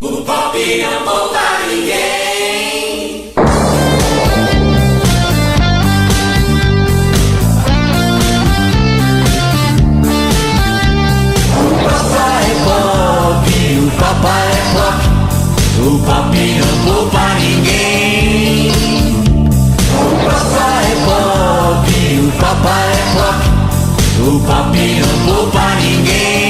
O pop não poupa ninguém. O papai é pop, o papai é pop. O pop não poupa ninguém. O papai é pop, o papai é pop. O pop não poupa ninguém.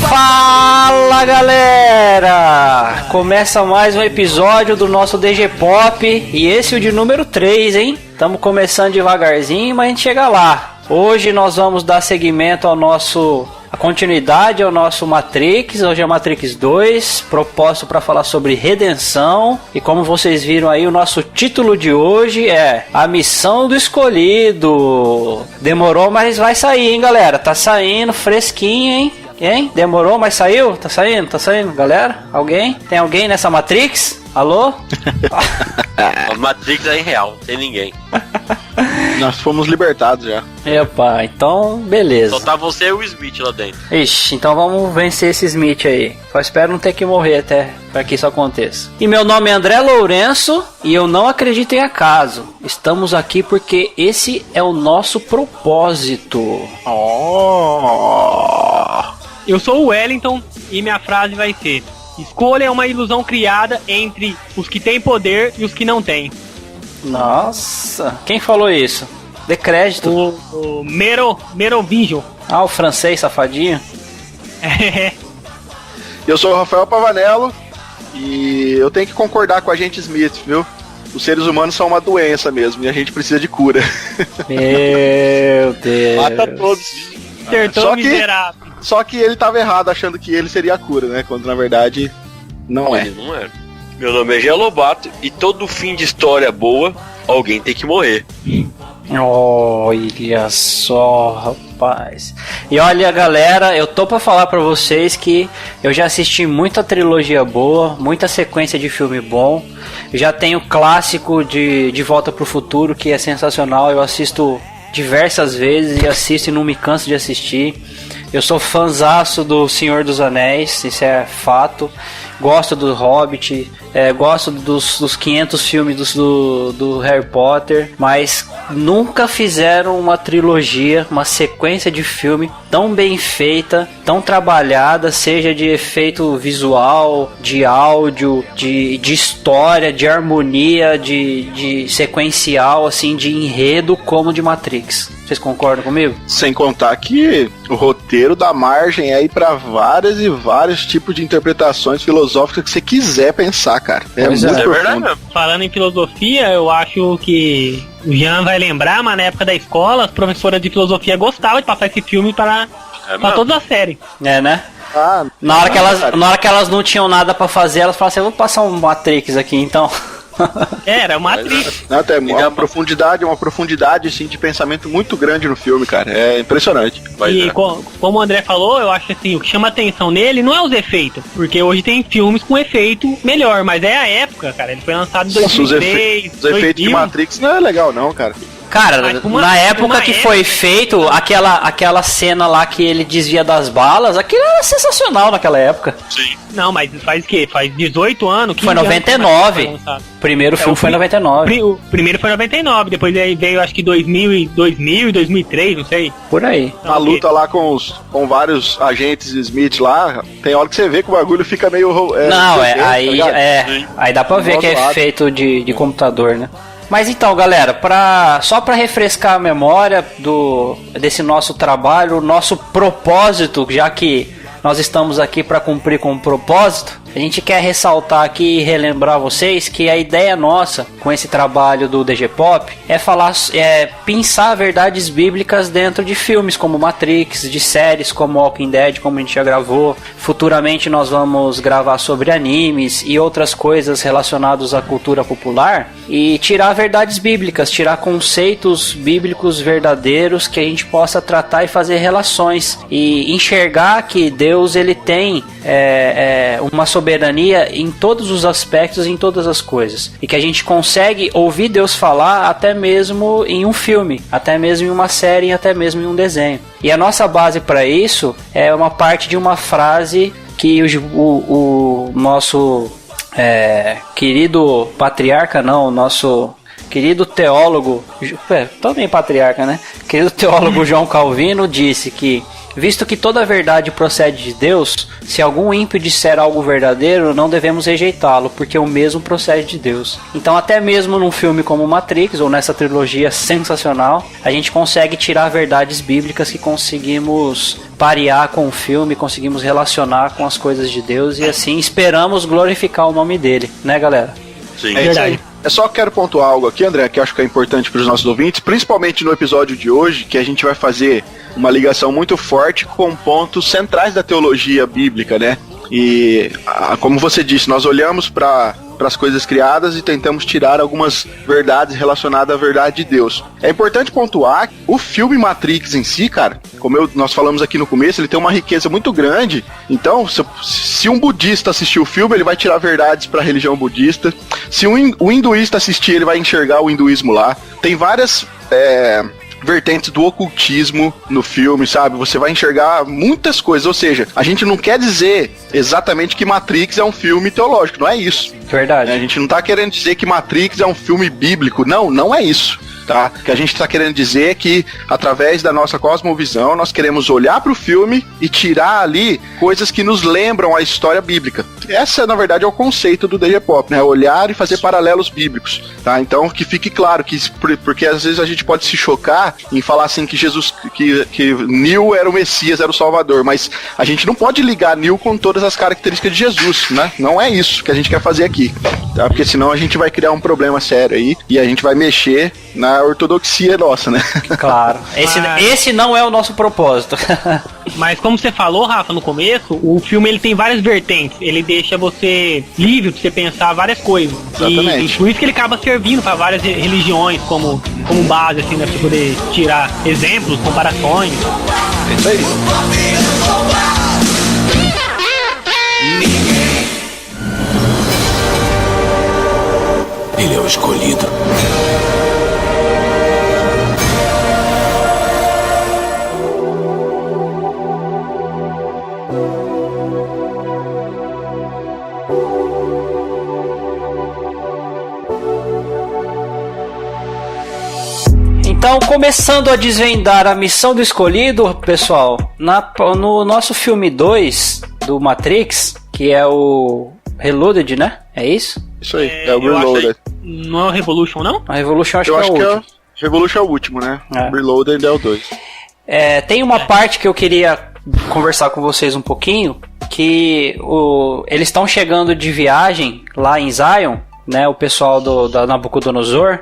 Fala galera! Começa mais um episódio do nosso DG Pop e esse é o de número 3, hein? Estamos começando devagarzinho, mas a gente chega lá. Hoje nós vamos dar seguimento a continuidade ao nosso Matrix. Hoje é Matrix 2, proposto para falar sobre redenção. E como vocês viram aí, o nosso título de hoje é A Missão do Escolhido. Demorou, mas vai sair, hein galera? Tá saindo fresquinho, hein? Hein? Demorou, mas saiu? Tá saindo, galera? Alguém? Tem alguém nessa Matrix? Alô? A Matrix é irreal, não tem ninguém. Nós fomos libertados já. Epa, então beleza. Só tá você e o Smith lá dentro. Ixi, então vamos vencer esse Smith aí. Só espero não ter que morrer até para que isso aconteça. E meu nome é André Lourenço e eu não acredito em acaso. Estamos aqui porque esse é o nosso propósito. Eu sou o Wellington e minha frase vai ser: escolha é uma ilusão criada entre os que têm poder e os que não têm. Nossa, quem falou isso? Dê crédito. O Merovingian. Ah, o francês safadinho. Eu sou o Rafael Pavanello e eu tenho que concordar com a gente Smith, viu? Os seres humanos são uma doença mesmo e a gente precisa de cura. Meu Deus. Mata todos. Acertou, miserável. Só que ele tava errado achando que ele seria a cura, né? Quando na verdade não é. Não é. Meu nome é Gia Lobato e todo fim de história boa, alguém tem que morrer. Olha só, rapaz. E olha, galera, eu tô pra falar pra vocês que eu já assisti muita trilogia boa, muita sequência de filme bom. Já tenho clássico de Volta pro Futuro, que é sensacional. Eu assisto diversas vezes e assisto e não me canso de assistir. Eu sou fãzaço do Senhor dos Anéis, isso é fato. Gosto do Hobbit, gosto dos 500 filmes do Harry Potter, mas nunca fizeram uma trilogia, uma sequência de filme tão bem feita, tão trabalhada, seja de efeito visual, de áudio, de história, de harmonia, de sequencial, assim, de enredo, como de Matrix. Vocês concordam comigo? Sem contar que o roteiro dá margem aí pra vários e vários tipos de interpretações filosóficas que você quiser pensar, cara. É muito profundo. Falando em filosofia, eu acho que o Jean vai lembrar, mas na época da escola, as professoras de filosofia gostavam de passar esse filme para toda a série. É, né? Na hora que elas não tinham nada pra fazer, elas falavam assim: eu vou passar um Matrix aqui, então. Era uma atriz. Tem uma profundidade assim, de pensamento muito grande no filme, cara. É impressionante. Como o André falou, eu acho assim, o que chama atenção nele não é os efeitos, porque hoje tem filmes com efeito melhor, mas é a época, cara. Ele foi lançado em 2003, os efeitos de Matrix não é legal não, cara. Cara, na época que foi feito, aquela cena lá que ele desvia das balas, aquilo era sensacional naquela época. Sim. Não, mas faz o quê? Faz 18 anos? Foi 99. O primeiro filme foi 99. O primeiro foi 99, depois veio acho que 2000 e 2003, não sei. Por aí. A luta lá com vários agentes Smith lá, tem hora que você vê que o bagulho fica meio... aí dá pra ver que é feito de computador, né? Mas então, galera, só para refrescar a memória desse nosso trabalho, o nosso propósito, já que nós estamos aqui para cumprir com um propósito, a gente quer ressaltar aqui e relembrar vocês que a ideia nossa com esse trabalho do DG Pop é pensar verdades bíblicas dentro de filmes como Matrix, de séries como Walking Dead, como a gente já gravou. Futuramente nós vamos gravar sobre animes e outras coisas relacionadas à cultura popular e tirar verdades bíblicas, tirar conceitos bíblicos verdadeiros que a gente possa tratar e fazer relações e enxergar que Deus ele tem uma soberania em todos os aspectos, em todas as coisas, e que a gente consegue ouvir Deus falar até mesmo em um filme, até mesmo em uma série, até mesmo em um desenho. E a nossa base para isso é uma parte de uma frase que o nosso querido patriarca, não, o nosso querido teólogo, também patriarca, né? Querido teólogo João Calvino disse que, visto que toda a verdade procede de Deus, se algum ímpio disser algo verdadeiro, não devemos rejeitá-lo, porque o mesmo procede de Deus. Então, até mesmo num filme como Matrix, ou nessa trilogia sensacional, a gente consegue tirar verdades bíblicas que conseguimos parear com o filme, conseguimos relacionar com as coisas de Deus e assim esperamos glorificar o nome dele, né, galera? Sim. É verdade. Eu só quero pontuar algo aqui, André, que eu acho que é importante para os nossos ouvintes, principalmente no episódio de hoje, que a gente vai fazer uma ligação muito forte com pontos centrais da teologia bíblica, né? E, como você disse, nós olhamos para as coisas criadas e tentamos tirar algumas verdades relacionadas à verdade de Deus. É importante pontuar que o filme Matrix em si, cara, como nós falamos aqui no começo, ele tem uma riqueza muito grande. Então, se um budista assistir o filme, ele vai tirar verdades para a religião budista. Se o hinduísta assistir, ele vai enxergar o hinduísmo lá. Tem várias vertentes do ocultismo no filme, sabe? Você vai enxergar muitas coisas, ou seja, a gente não quer dizer exatamente que Matrix é um filme teológico, não é isso. Verdade. A gente não tá querendo dizer que Matrix é um filme bíblico, não é isso. Tá? O que a gente está querendo dizer é que, através da nossa cosmovisão, nós queremos olhar para o filme e tirar ali coisas que nos lembram a história bíblica. Essa, na verdade, é o conceito do DJ Pop, né? Olhar e fazer paralelos bíblicos, tá? Então, que fique claro, porque às vezes a gente pode se chocar em falar assim que que Neo era o Messias, era o Salvador, mas a gente não pode ligar Neo com todas as características de Jesus, né? Não é isso que a gente quer fazer aqui, tá? Porque senão a gente vai criar um problema sério aí e a gente vai mexer na ortodoxia nossa, né? Claro. Esse não é o nosso propósito. Mas como você falou, Rafa, no começo, o filme ele tem várias vertentes. Ele deixa você livre pra você pensar várias coisas. Exatamente. E por isso que ele acaba servindo para várias religiões como base, assim, né? Pra você poder tirar exemplos, comparações. É isso aí. Ele é o escolhido. Então, começando a desvendar a missão do escolhido, pessoal, no nosso filme 2 do Matrix, que é o Reloaded, né? É isso? Isso aí, é o Reloaded. Não é o Revolution, não? A Revolution acho eu que acho é o que último. Revolution é o último, né? É. Reloaded é o 2. Tem uma parte que eu queria conversar com vocês um pouquinho, que eles estão chegando de viagem lá em Zion, né? O pessoal da Nabucodonosor.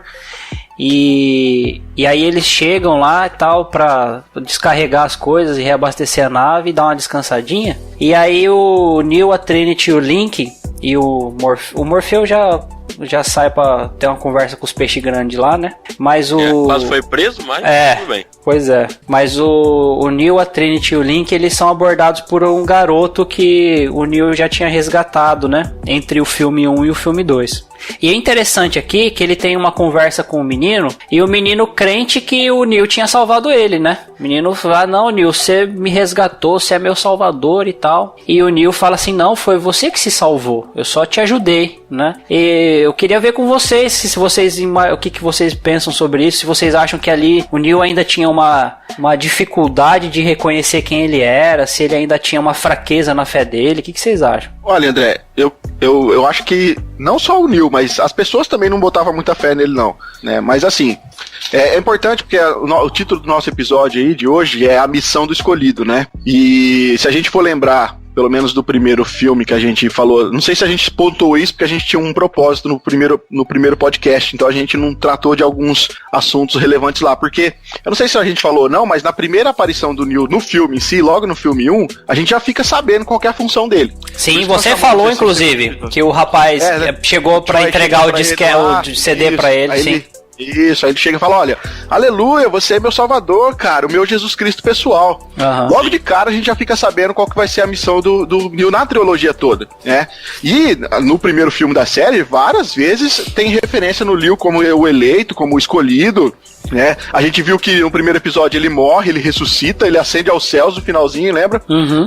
E aí eles chegam lá e tal pra descarregar as coisas e reabastecer a nave e dar uma descansadinha. E aí o Neo, a Trinity, o Link e o Morfeu já sai pra ter uma conversa com os peixes grandes lá, né? Mas quase foi preso, mas tudo bem. Pois é. Mas o Neo, a Trinity e o Link, eles são abordados por um garoto que o Neo já tinha resgatado, né? Entre o filme 1 e o filme 2. E é interessante aqui que ele tem uma conversa com o menino, e o menino crente que o Neo tinha salvado ele, né? O menino fala, não, Neo, você me resgatou, você é meu salvador e tal. E o Neo fala assim, não, foi você que se salvou, eu só te ajudei, né? E eu queria ver com vocês, o que vocês pensam sobre isso, se vocês acham que ali o Neo ainda tinha uma dificuldade de reconhecer quem ele era, se ele ainda tinha uma fraqueza na fé dele, o que vocês acham? Olha, André, eu acho que não só o Neo, mas as pessoas também não botavam muita fé nele, não, né? Mas assim, é importante porque o título do nosso episódio aí de hoje é A Missão do Escolhido, né? E se a gente for lembrar, pelo menos do primeiro filme que a gente falou, não sei se a gente pontuou isso porque a gente tinha um propósito no primeiro podcast, então a gente não tratou de alguns assuntos relevantes lá, porque eu não sei se a gente falou ou não, mas na primeira aparição do Neo no filme em si, logo no filme 1, a gente já fica sabendo qual que é a função dele. Sim, você falou inclusive que o rapaz chegou pra entregar o CD pra ele, sim. Isso, aí ele chega e fala, olha, aleluia, você é meu salvador, cara, o meu Jesus Cristo pessoal. Logo de cara a gente já fica sabendo qual que vai ser a missão do Neo na trilogia toda, né? E no primeiro filme da série, várias vezes tem referência no Neo como o eleito, como o escolhido, né? A gente viu que no primeiro episódio ele morre, ele ressuscita, ele ascende aos céus no finalzinho, lembra?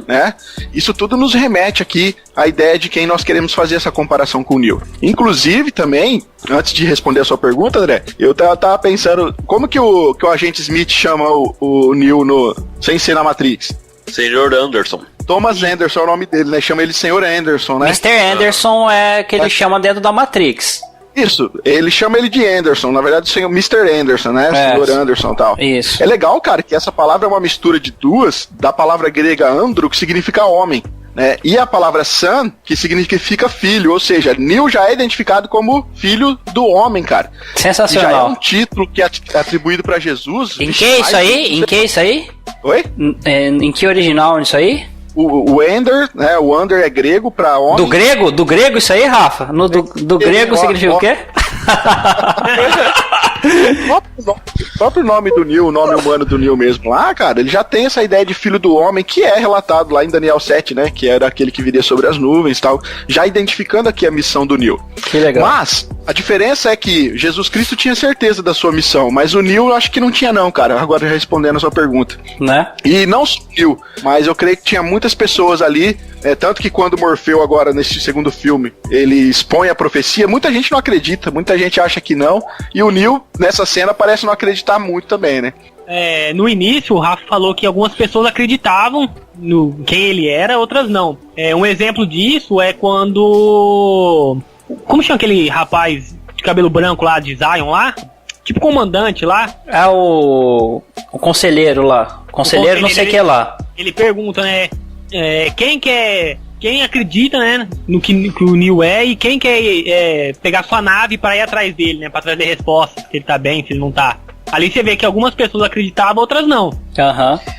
Né? Isso tudo nos remete aqui à ideia de quem nós queremos fazer essa comparação com o Neo. Inclusive, também, antes de responder a sua pergunta, André, eu tava pensando, como que o agente Smith chama o Neo sem ser na Matrix? Senhor Anderson. Thomas Anderson é o nome dele, né? Chama ele Senhor Anderson, né? Mr. Anderson é que ele chama dentro da Matrix. Isso, ele chama ele de Anderson, na verdade o Mr. Anderson, né? Senhor Anderson e tal. Isso. É legal, cara, que essa palavra é uma mistura de duas, da palavra grega andro, que significa homem, né? E a palavra son, que significa filho, ou seja, Neo já é identificado como filho do homem, cara. Sensacional. E já é um título que é atribuído pra Jesus. Em que isso aí? Em que isso aí? Oi? Em que original isso aí? O Ender, né? O Ander é grego pra homem. Do grego? Do grego isso aí, Rafa? Do grego significa o quê? O próprio nome do Neo, o nome humano do Neo mesmo lá, cara, ele já tem essa ideia de filho do homem, que é relatado lá em Daniel 7, né? Que era aquele que viria sobre as nuvens e tal, já identificando aqui a missão do Neo. Que legal. Mas, a diferença é que Jesus Cristo tinha certeza da sua missão, mas o Neo eu acho que não tinha não, cara, agora respondendo a sua pergunta. Né? E não só o Neo, mas eu creio que tinha muitas pessoas ali, tanto que quando Morfeu agora, nesse segundo filme, ele expõe a profecia, muita gente não acredita, muita gente acha que não, e o Neo, nessa cena, parece não acreditar muito também, né? No início, o Rafa falou que algumas pessoas acreditavam no quem ele era, outras não. Um exemplo disso é quando... Como chama aquele rapaz de cabelo branco lá, de Zion lá? Tipo comandante lá. É o conselheiro lá. Conselheiro não sei o que lá. Ele pergunta, né? Quem acredita, né, no que o Neo é e quem quer pegar sua nave para ir atrás dele, né, para trazer respostas, se ele tá bem, se ele não tá. Ali você vê que algumas pessoas acreditavam, outras não.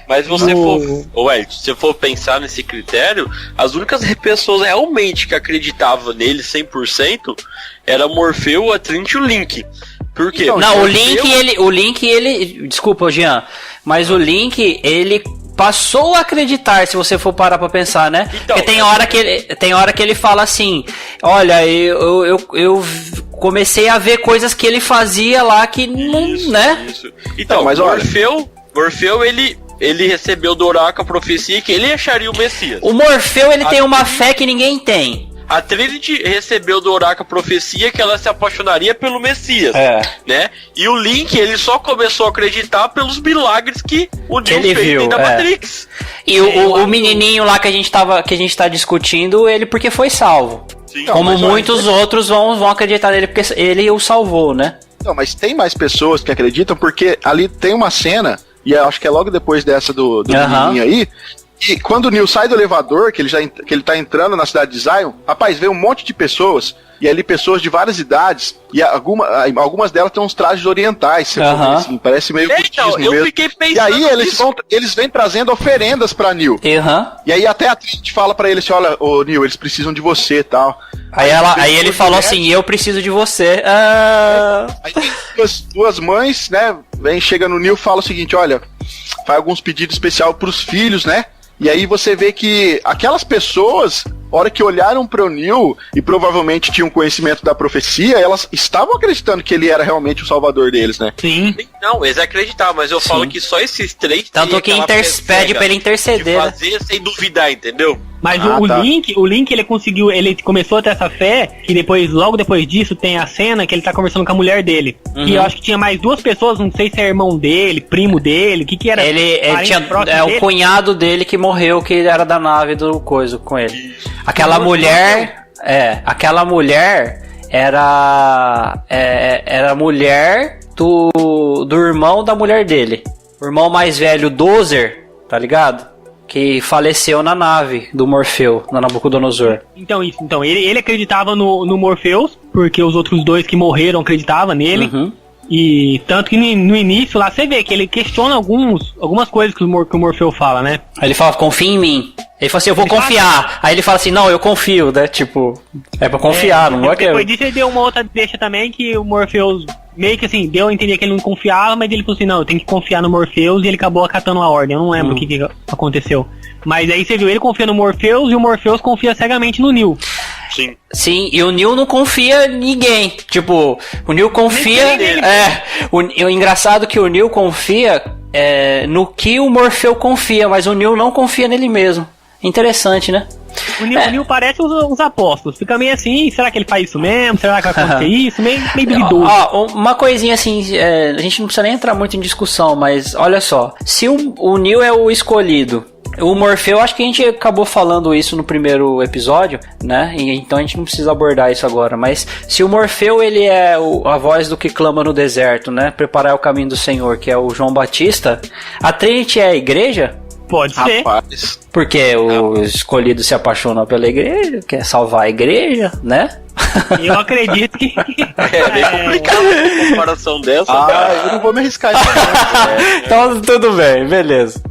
Mas se você for pensar nesse critério, as únicas pessoas realmente que acreditavam nele 100% era Morfeu, a Trinity e o Link. Por quê? Então, não, o Link, ele... Desculpa, Jean, mas o Link, ele passou a acreditar, se você for parar pra pensar, né? Então, porque tem hora que ele fala assim, olha, eu comecei a ver coisas que ele fazia lá que não, né? Isso. Então, mas Morfeu, ele recebeu do oráculo a profecia que ele acharia o Messias. O Morfeu, ele tem uma fé que ninguém tem. A Trinity recebeu do oráculo a profecia que ela se apaixonaria pelo Messias, né? E o Link, ele só começou a acreditar pelos milagres que o Neo fez da Matrix. E o menininho lá que a gente tá discutindo, ele porque foi salvo. Sim. Como muitos outros vão acreditar nele porque ele o salvou, né? Não, mas tem mais pessoas que acreditam porque ali tem uma cena, e eu acho que é logo depois dessa do menininho aí. E quando o Neo sai do elevador, que ele tá entrando na cidade de Zion, rapaz, vê um monte de pessoas, e ali pessoas de várias idades, e algumas delas têm uns trajes orientais, você assim, parece meio budismo mesmo. Fiquei pensando e aí eles vêm trazendo oferendas pra Neo. E aí até a Trinity fala pra ele assim, olha, ô Neo, eles precisam de você e tal. Aí ele falou assim, eu preciso de você. Aí tem duas mães, né, chega no Neo e fala o seguinte, olha, faz alguns pedidos especiais pros filhos, né? E aí você vê que aquelas pessoas, a hora que olharam para o Neo e provavelmente tinham conhecimento da profecia, elas estavam acreditando que ele era realmente o salvador deles, né? Sim. Não, eles acreditavam, mas eu falo que só esses três... Tanto que pede pra ele interceder, de fazer sem duvidar, entendeu? Mas o Link, ele começou a ter essa fé, que logo depois disso tem a cena que ele tá conversando com a mulher dele. E eu acho que tinha mais duas pessoas, não sei se é irmão dele, primo dele, o que era? Ele tinha o cunhado dele que morreu, que era da nave do coisa com ele. Aquela mulher era a mulher do irmão da mulher dele. O irmão mais velho, Dozer, tá ligado? Que faleceu na nave do Morfeu, na Nabucodonosor. Então ele acreditava no Morpheus, porque os outros dois que morreram acreditavam nele. E tanto que no início lá você vê que ele questiona algumas coisas que o Morfeu fala, né? Aí ele fala, confia em mim. Ele fala assim, eu vou confiar. Aí ele fala assim, não, eu confio, né? Tipo, é pra confiar, não é que... Depois disso ele deu uma outra deixa também, que o Morpheus meio que assim, deu a entender que ele não confiava, mas ele falou assim, não, eu tenho que confiar no Morpheus, e ele acabou acatando a ordem. Eu não lembro o que aconteceu. Mas aí você viu, ele confia no Morpheus e o Morpheus confia cegamente no Neo. Sim. Sim, e o Neo não confia em ninguém. Tipo, o Neo confia. O engraçado é que o Neo confia no que o Morfeu confia, mas o Neo não confia nele mesmo. Interessante, né? O Neo parece os apóstolos. Fica meio assim, será que ele faz isso mesmo? Será que vai acontecer isso? Meio duvidoso. Uma coisinha assim, a gente não precisa nem entrar muito em discussão, mas olha só. Se o Neo é o escolhido, o Morfeu, acho que a gente acabou falando isso no primeiro episódio, né? E então a gente não precisa abordar isso agora. Mas se o Morfeu, ele é a voz do que clama no deserto, né? Preparar o caminho do Senhor, que é o João Batista, a Trinity é a igreja? Pode ser. Rapaz. Porque o escolhido se apaixona pela igreja, quer salvar a igreja, né? Eu acredito que... É bem complicado uma comparação dessa, cara. Eu não vou me arriscar isso. Então tudo bem, beleza.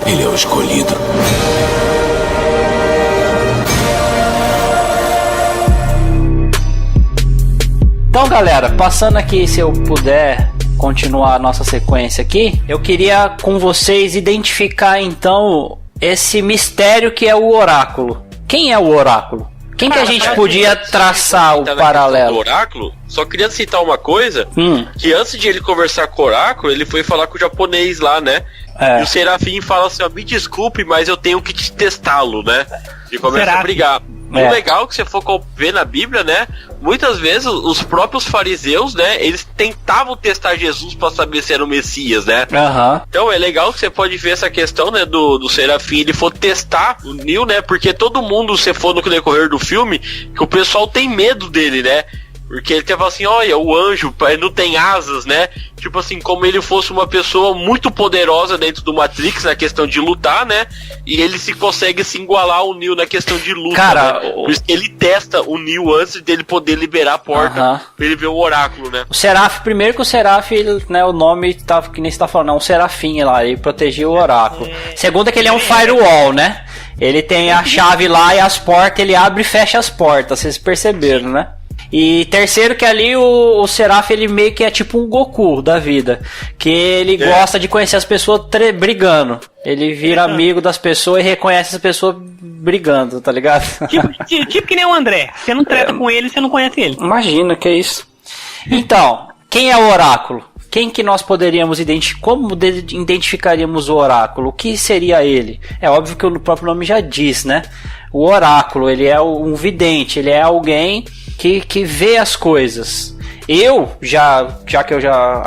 Ele é o escolhido. Então, galera, passando aqui, se eu puder continuar a nossa sequência aqui, eu queria com vocês identificar então esse mistério que é o oráculo. Quem é o oráculo? Quem que a gente podia traçar o paralelo? Do oráculo, só queria citar uma coisa, que antes de ele conversar com o oráculo, ele foi falar com o japonês lá, né? E o Serafim fala assim, ó, me desculpe, mas eu tenho que te testá-lo, né? E começa a brigar. O legal que você for ver na Bíblia, né? Muitas vezes os próprios fariseus, né? Eles tentavam testar Jesus para saber se era o Messias, né? Então é legal que você pode ver essa questão, né? Do Serafim, ele for testar o Neo, né? Porque todo mundo, se for no decorrer do filme, que o pessoal tem medo dele, né? Porque ele fala assim, olha, o anjo, ele não tem asas, né? Tipo assim, como ele fosse uma pessoa muito poderosa dentro do Matrix na questão de lutar, né? E ele consegue se igualar ao Neo na questão de luta, cara, né? Por isso que ele testa o Neo antes dele poder liberar a porta pra ele ver o oráculo, né? O Seraf, primeiro que o Seraf, né, o nome tá, que nem você tá falando, é um Serafim lá, ele protegia o oráculo. Segundo é que ele é um firewall, né? Ele tem a chave lá e as portas, ele abre e fecha as portas, vocês perceberam, né? E terceiro que ali o Seraf, ele meio que é tipo um Goku da vida, que ele gosta de conhecer as pessoas brigando. Ele vira amigo das pessoas e reconhece as pessoas brigando, tá ligado? Tipo que nem o André, você não treta com ele, você não conhece ele. Imagina, que é isso. Então, quem é o oráculo? Quem que nós poderíamos identificar? Como identificaríamos o oráculo? O que seria ele? É óbvio que o próprio nome já diz, né? O oráculo, ele é um vidente, ele é alguém que vê as coisas.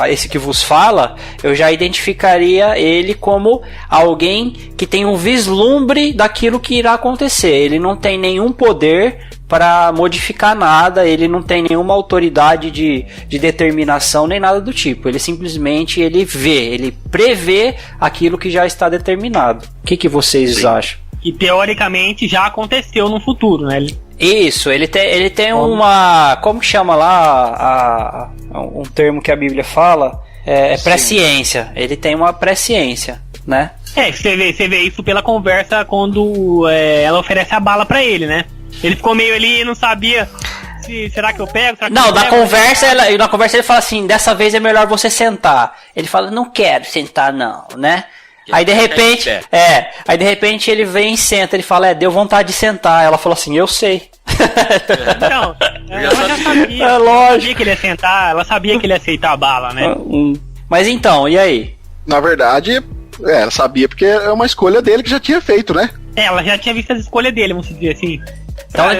Esse que vos fala, eu já identificaria ele como alguém que tem um vislumbre daquilo que irá acontecer. Ele não tem nenhum poder para modificar nada, ele não tem nenhuma autoridade de determinação nem nada do tipo. Ele simplesmente ele prevê aquilo que já está determinado. O que vocês acham? Que teoricamente já aconteceu no futuro, né? Isso, ele tem uma... Como que chama lá um termo que a Bíblia fala? É presciência. Ele tem uma presciência, né? Você vê isso pela conversa quando ela oferece a bala pra ele, né? Ele ficou meio ali e não sabia será que eu pego? Na conversa ele fala assim, dessa vez é melhor você sentar. Ele fala, não quero sentar não, né? Aí de repente ele vem e senta, ele fala, deu vontade de sentar. Ela falou assim, eu sei. Então, ela já sabia. É lógico. Ela sabia que ele ia sentar, ela sabia que ele ia aceitar a bala, né? Mas então, e aí? Na verdade, ela sabia porque é uma escolha dele que já tinha feito, né? Ela já tinha visto as escolhas dele, vamos dizer assim.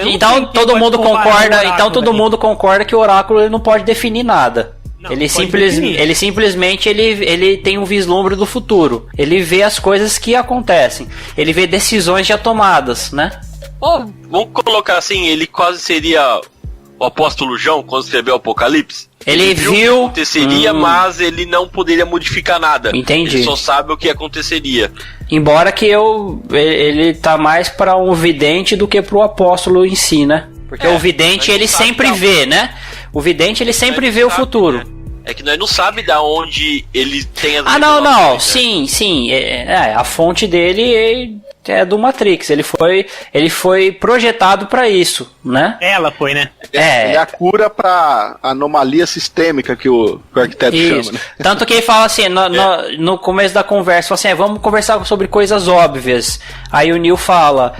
Então todo mundo concorda. Então todo mundo concorda que o oráculo ele não pode definir nada. Não, ele simplesmente ele tem um vislumbre do futuro. Ele vê as coisas que acontecem. Ele vê decisões já tomadas, né? Vamos colocar assim, ele quase seria o apóstolo João quando escreveu o Apocalipse. Ele viu o que aconteceria, mas ele não poderia modificar nada. Entendi. Ele só sabe o que aconteceria. Embora que ele tá mais para um vidente do que pro apóstolo em si, né? Porque o vidente ele sempre vê, né? O vidente ele sempre vê o futuro. Né? É que nós não sabemos da onde ele tem as não. Sim. A fonte dele é do Matrix. Ele foi projetado pra isso, né? Ela foi, né? É a cura pra anomalia sistêmica que o arquiteto chama, né? Tanto que ele fala assim, no começo da conversa, fala assim, vamos conversar sobre coisas óbvias. Aí o Neo fala,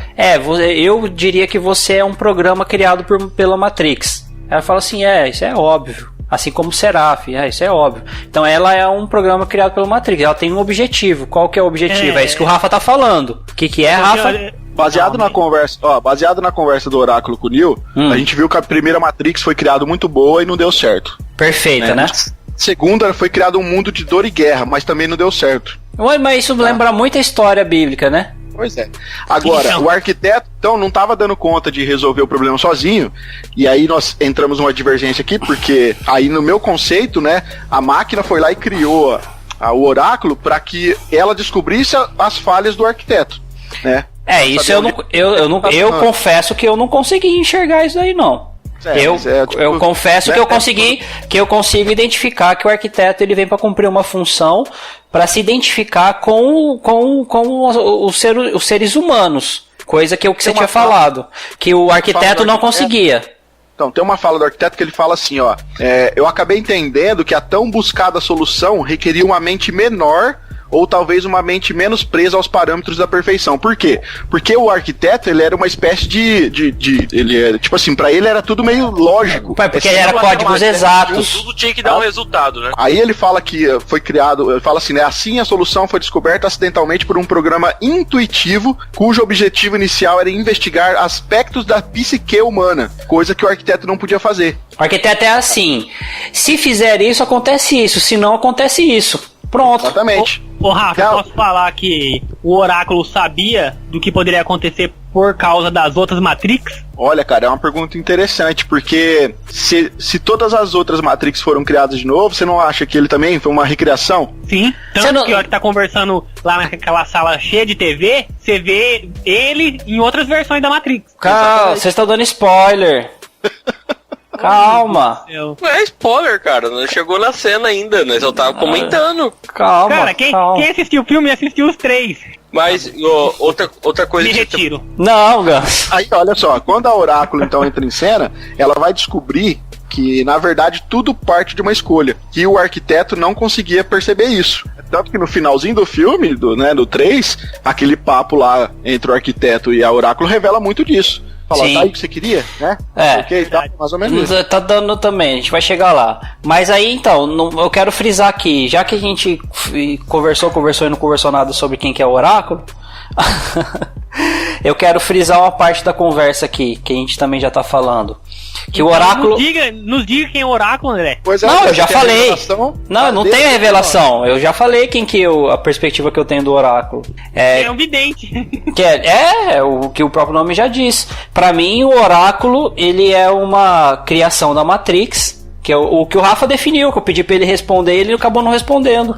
eu diria que você é um programa criado pela Matrix. Ela fala assim, isso é óbvio. Assim como o Seraph, isso é óbvio. Então ela é um programa criado pelo Matrix. Ela tem um objetivo. Qual que é o objetivo? É isso que o Rafa tá falando. O que é, Rafa? Baseado na conversa do Oráculo com o Neo, a gente viu que a primeira Matrix foi criada muito boa e não deu certo. Perfeita, né? Segunda, foi criado um mundo de dor e guerra, mas também não deu certo. Mas isso lembra muito a história bíblica, né? Pois é. Agora, o arquiteto, então, não estava dando conta de resolver o problema sozinho, e aí nós entramos numa divergência aqui, porque aí no meu conceito, né, a máquina foi lá e criou o oráculo para que ela descobrisse as falhas do arquiteto, né? Isso eu confesso que eu não consegui enxergar isso aí, não. Eu confesso, né, que eu consigo identificar que o arquiteto ele vem para cumprir uma função, para se identificar com os seres humanos, coisa que você tinha falado, que o arquiteto não conseguia. Então, tem uma fala do arquiteto que ele fala assim, eu acabei entendendo que a tão buscada solução requeria uma mente menor ou talvez uma mente menos presa aos parâmetros da perfeição. Por quê? Porque o arquiteto, ele era uma espécie tipo assim, pra ele era tudo meio lógico. Porque ele era códigos exatos. Tudo tinha que dar um resultado, né? Aí ele fala que foi criado, ele fala assim, né, assim a solução foi descoberta acidentalmente por um programa intuitivo, cujo objetivo inicial era investigar aspectos da psique humana, coisa que o arquiteto não podia fazer. O arquiteto é assim, se fizer isso, acontece isso, se não, acontece isso. Pronto. Exatamente. Rafa, posso falar que o Oráculo sabia do que poderia acontecer por causa das outras Matrix? Olha, cara, é uma pergunta interessante, porque se todas as outras Matrix foram criadas de novo, você não acha que ele também foi uma recriação? Sim, tanto que a hora que tá conversando lá naquela sala cheia de TV, você vê ele em outras versões da Matrix. Calma, vocês estão dando spoiler. Calma. Não é spoiler, cara. Não chegou na cena ainda, né? Eu tava comentando. Calma. Cara, quem assistiu o filme assistiu os 3. Mas outra coisa. Me retiro. Não, Gans. Aí, olha só, quando a Oráculo então entra em cena, ela vai descobrir que, na verdade, tudo parte de uma escolha. Que o arquiteto não conseguia perceber isso. Tanto que no finalzinho do filme, do 3, aquele papo lá entre o arquiteto e a Oráculo revela muito disso. Fala, tá aí o que você queria, né? Ok, tá mais ou menos isso. Tá dando também, a gente vai chegar lá. Mas aí, então, eu quero frisar aqui, já que a gente conversou e não conversou nada sobre quem que é o Oráculo, eu quero frisar uma parte da conversa aqui, que a gente também já tá falando. Que então, o Oráculo... Nos diga quem é o Oráculo, André. Pois é, não, eu já falei. Não, eu não tenho revelação. Eu já falei a perspectiva que eu tenho do Oráculo. É um vidente. O que o próprio nome já diz. Pra mim, o Oráculo, ele é uma criação da Matrix, que é o que o Rafa definiu, que eu pedi pra ele responder, ele acabou não respondendo.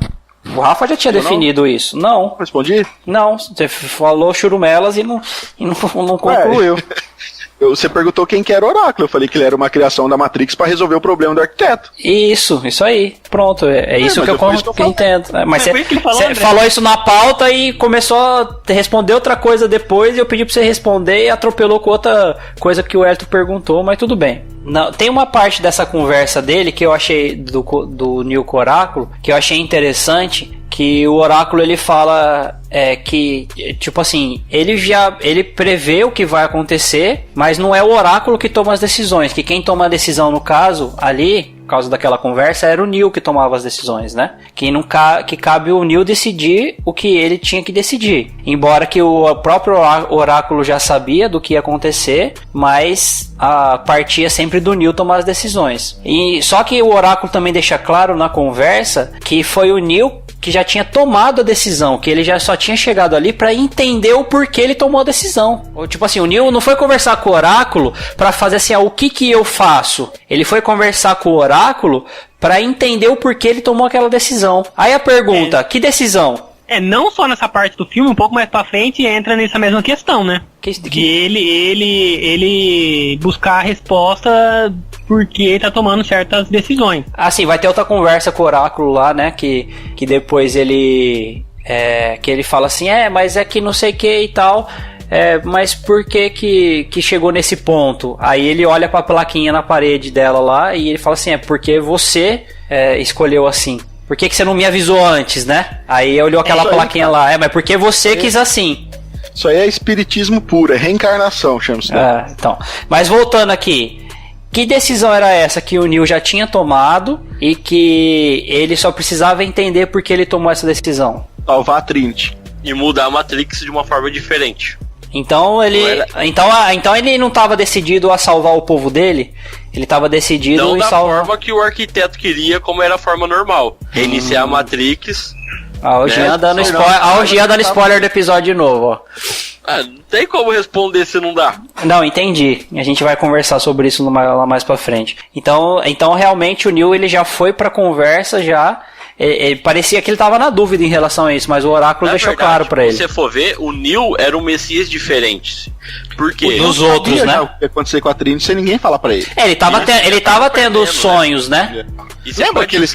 O Rafa já tinha definido isso. Não. Respondi? Não, você falou churumelas e não concluiu. Você perguntou quem que era o Oráculo. Eu falei que ele era uma criação da Matrix para resolver o problema do arquiteto. Isso aí. Pronto, é isso que eu entendo. Mas você falou isso na pauta e começou a responder outra coisa depois, e eu pedi pra você responder e atropelou com outra coisa que o Elton perguntou, mas tudo bem. Não, tem uma parte dessa conversa dele que eu achei do Neo com o Oráculo, que eu achei interessante, que o Oráculo ele fala que, tipo assim, ele prevê o que vai acontecer, mas não é o Oráculo que toma as decisões, que quem toma a decisão no caso ali, por causa daquela conversa, era o Neo que tomava as decisões, né? Que cabe o Neo decidir o que ele tinha que decidir. Embora que o próprio Oráculo já sabia do que ia acontecer, mas a partia sempre do Neo tomar as decisões. E só que o Oráculo também deixa claro na conversa que foi o Neo que já tinha tomado a decisão, que ele já só tinha chegado ali pra entender o porquê ele tomou a decisão. Tipo assim, o Neo não foi conversar com o Oráculo pra fazer assim, o que eu faço? Ele foi conversar com o Oráculo pra entender o porquê ele tomou aquela decisão. Aí a pergunta, que decisão? Não só nessa parte do filme, um pouco mais pra frente entra nessa mesma questão, né? De ele buscar a resposta porque tá tomando certas decisões. Assim, vai ter outra conversa com o Oráculo lá, né? Que depois ele que ele fala assim, mas é que não sei o que e tal, mas por que chegou nesse ponto? Aí ele olha pra plaquinha na parede dela lá e ele fala assim, porque você escolheu assim. Por que você não me avisou antes, né? Aí olhou aquela plaquinha lá, mas porque você quis assim. Isso aí é espiritismo puro, é reencarnação, chama-se. Então. Mas voltando aqui, que decisão era essa que o Neo já tinha tomado e que ele só precisava entender por que ele tomou essa decisão? Salvar a Trinity. E mudar a Matrix de uma forma diferente. Então ele não estava decidido a salvar o povo dele, ele estava decidido não em da salvar... forma que o arquiteto queria, como era a forma normal. Reiniciar a Matrix. O Jean dando spoiler do episódio de novo, ó. Não tem como responder se não dá. Não, entendi. A gente vai conversar sobre isso lá mais pra frente. Então realmente o Neo ele já foi pra conversa já. Ele parecia que ele tava na dúvida em relação a isso, mas o oráculo deixou claro pra ele. Se você for ver, o Neo era um Messias diferente. Por quê? Dos outros, né? O que aconteceu com a Trinity sem ninguém falar pra ele. Ele tava tendo sonhos, né? Lembra que eles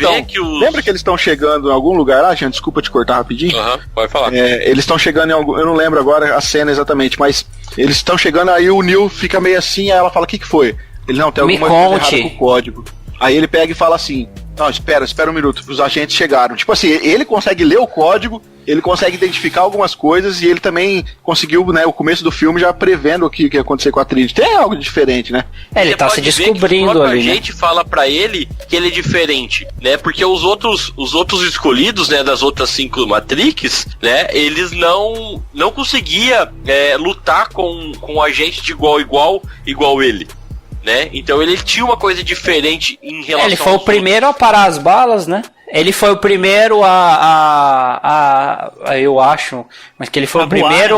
estão chegando em algum lugar lá, gente? Desculpa te cortar rapidinho. Pode falar. Eles estão chegando em algum... Eu não lembro agora a cena exatamente, mas eles estão chegando, aí o Neo fica meio assim, aí ela fala, o que foi? Ele, não, tem alguma coisa errada com o código. Aí ele pega e fala assim, não, espera um minuto, os agentes chegaram. Tipo assim, ele consegue ler o código, ele consegue identificar algumas coisas e ele também conseguiu, né, o começo do filme já prevendo o que ia acontecer com a Trinity. Tem algo diferente, né? Ele tá se descobrindo ali, né? A gente fala pra ele que ele é diferente, né? Porque os outros escolhidos, né, das outras 5 Matrix, né, eles não conseguiam lutar com um agente de igual ele. Né? Então ele tinha uma coisa diferente em relação ele foi o primeiro a parar as balas, né? Ele foi o primeiro eu acho, mas que ele foi o primeiro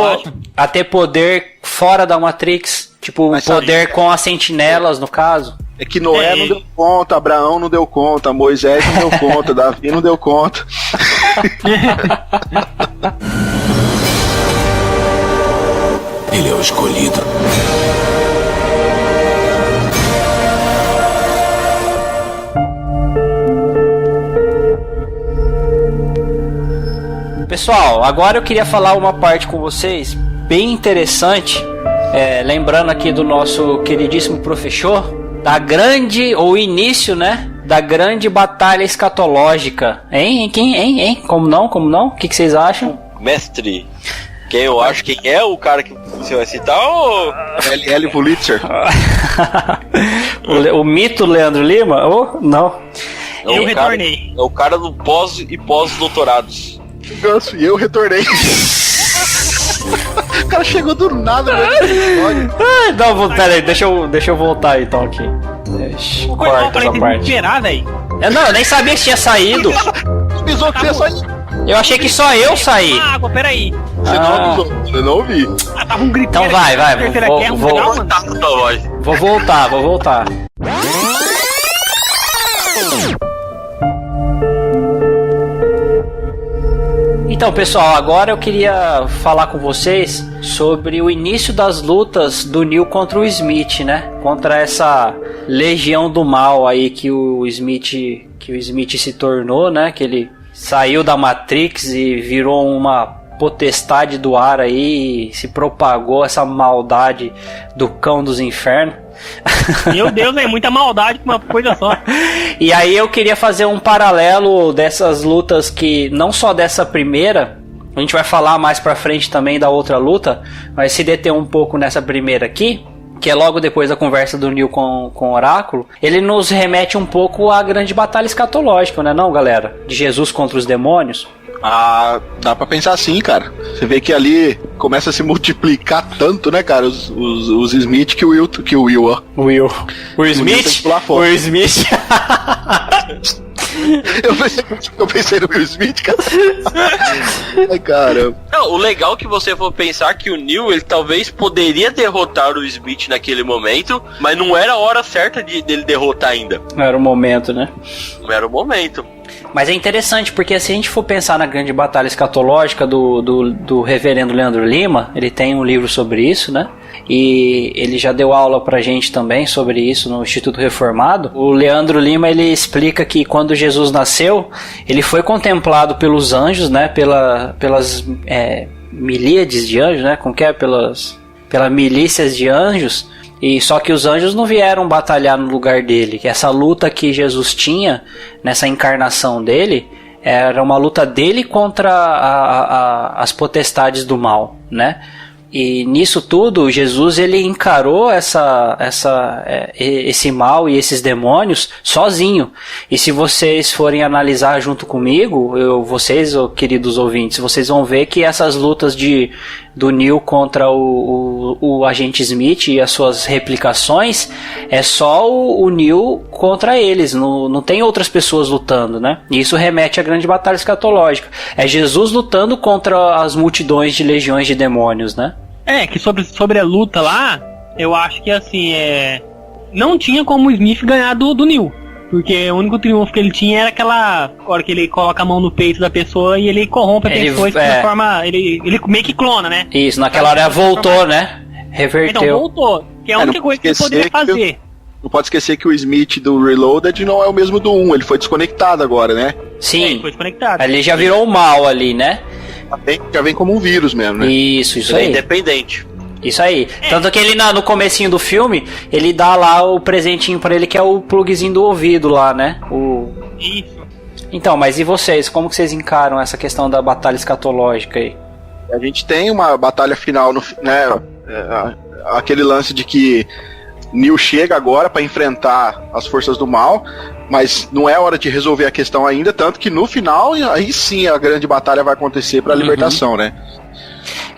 a ter poder fora da Matrix, tipo, mas poder com as sentinelas, no caso. É que Noé não deu conta, Abraão não deu conta, Moisés não deu conta, Davi não deu conta. Ele é o escolhido. Pessoal, agora eu queria falar uma parte com vocês bem interessante, lembrando aqui do nosso queridíssimo professor, da grande, ou início, né, da grande batalha escatológica. Hein? Como não? O que vocês acham? Mestre, quem eu acho, quem é o cara que você vai citar, ou... L. Pulitzer. o mito Leandro Lima? Ou não? Eu retornei. É o cara do pós e pós-doutorados. Ganso, e eu retornei. O cara chegou do nada, velho. Não, pera aí, deixa eu voltar então aqui. Corta essa parte. Não, eu nem sabia que tinha saído. Avisou que você ia sair. Eu achei que só eu saí. Água, peraí. Você não avisou, eu não ouvi. Tava um gritando. Então vai. Vou voltar. Então, pessoal, agora eu queria falar com vocês sobre o início das lutas do Neo contra o Smith, né? Contra essa legião do mal aí que o Smith se tornou, né? Que ele saiu da Matrix e virou uma potestade do ar aí e se propagou essa maldade do cão dos infernos. Meu Deus, é muita maldade com uma coisa só. E aí eu queria fazer um paralelo dessas lutas, que não só dessa primeira, a gente vai falar mais pra frente também da outra luta, mas se deter um pouco nessa primeira aqui, que é logo depois da conversa do Neo com o Oráculo. Ele nos remete um pouco à grande batalha escatológica, né não, galera? De Jesus contra os demônios. Dá pra pensar assim, cara. Você vê que ali começa a se multiplicar tanto, né, cara, os Smith que o Will, ó. O Smith? O Smith. Eu pensei no Will Smith, cara. Ai, caramba. Não, o legal é que você for pensar que o Neo, ele talvez poderia derrotar o Smith naquele momento, mas não era a hora certa dele derrotar ainda. Não era o momento, né? Não era o momento. Mas é interessante, porque se a gente for pensar na grande batalha escatológica do reverendo Leandro Lima, ele tem um livro sobre isso, né? E ele já deu aula pra gente também sobre isso no Instituto Reformado. O Leandro Lima, ele explica que quando Jesus nasceu, ele foi contemplado pelos anjos, né? Pelas milíades de anjos, né? Como que é? Pelas milícias de anjos. E só que os anjos não vieram batalhar no lugar dele. Essa luta que Jesus tinha nessa encarnação dele era uma luta dele contra as potestades do mal, né? E nisso tudo, Jesus ele encarou esse mal e esses demônios sozinho. E se vocês forem analisar junto comigo, vocês, queridos ouvintes, vocês vão ver que essas lutas do Neo contra o agente Smith e as suas replicações é só o Neo contra eles, não tem outras pessoas lutando, né? E isso remete à grande batalha escatológica. É Jesus lutando contra as multidões de legiões de demônios, né? Que sobre a luta lá, eu acho que assim, não tinha como o Smith ganhar do Neo. Porque o único triunfo que ele tinha era aquela hora que ele coloca a mão no peito da pessoa e ele corrompe a pessoa e transforma. Ele meio que clona, né? Isso, naquela hora voltou, né? Reverteu. Então voltou. Que é a única coisa que ele poderia fazer. Não pode esquecer que o Smith do Reloaded não é o mesmo do 1, ele foi desconectado agora, né? Sim. Ele foi desconectado. Ele já virou o mal ali, né? Já vem como um vírus mesmo, né? Isso ele aí. É independente. Isso aí. Tanto que ele no comecinho do filme, ele dá lá o presentinho pra ele, que é o plugzinho do ouvido lá, né? Isso. Então, mas e vocês? Como que vocês encaram essa questão da batalha escatológica aí? A gente tem uma batalha final, né? Aquele lance de que Neo chega agora pra enfrentar as forças do mal, mas não é hora de resolver a questão ainda, tanto que no final, aí sim a grande batalha vai acontecer pra libertação, né?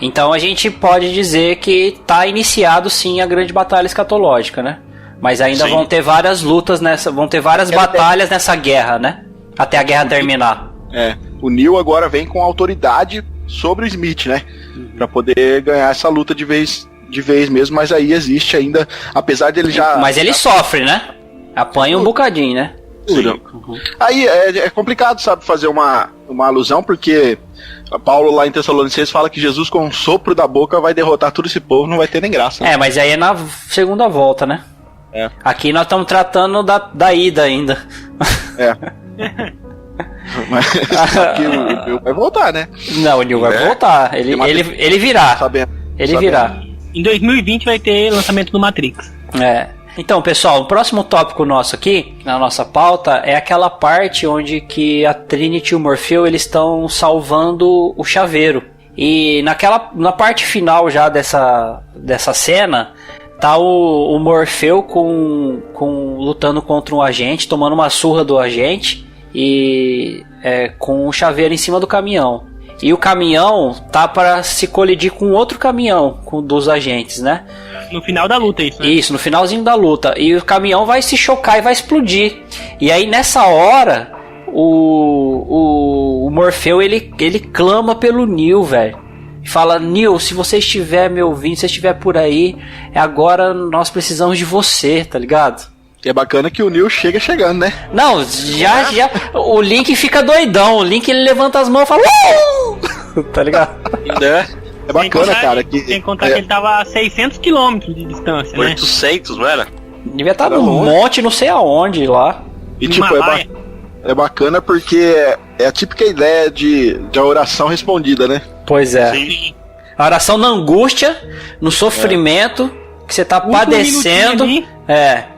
Então a gente pode dizer que tá iniciado sim a grande batalha escatológica, né? Mas ainda vão ter várias lutas vão ter várias batalhas nessa guerra, né? Até a guerra terminar. O Neo agora vem com autoridade sobre o Smith, né? Pra poder ganhar essa luta de vez mesmo, mas aí existe ainda, apesar dele já... Mas ele sofre, né? Apanha um bocadinho, né? Aí é complicado, sabe, fazer uma alusão, porque Paulo lá em Tessalonicenses fala que Jesus com um sopro da boca vai derrotar todo esse povo, não vai ter nem graça. Mas aí é na segunda volta, né? Aqui nós estamos tratando da ida ainda. Mas aqui o Neo vai voltar, né? Não, o Neo vai voltar. Ele virá. Ele virá. Em 2020 vai ter lançamento do Matrix. Então, pessoal, o próximo tópico nosso aqui, na nossa pauta, é aquela parte onde que a Trinity e o Morfeu, eles estão salvando o chaveiro. E na parte final já dessa cena, tá o Morfeu lutando contra um agente, tomando uma surra do agente, e com o chaveiro em cima do caminhão. E o caminhão tá para se colidir com outro caminhão dos agentes, né? No final da luta, isso, né? Isso, no finalzinho da luta. E o caminhão vai se chocar e vai explodir. E aí nessa hora, o Morfeu, ele clama pelo Neo, velho. E fala: Neo, se você estiver me ouvindo, se você estiver por aí, agora nós precisamos de você, tá ligado? E é bacana que o Neo chega chegando, né? Não, já o Link fica doidão. O Link, ele levanta as mãos e fala: tá ligado? É bacana, cara. Tem que contar que ele tava a 600 km de distância, 800, não era? Devia estar num monte, não sei aonde lá. E tipo, é bacana porque é a típica ideia de oração respondida, né? Pois é. Sim. A oração na angústia, no sofrimento que você tá padecendo.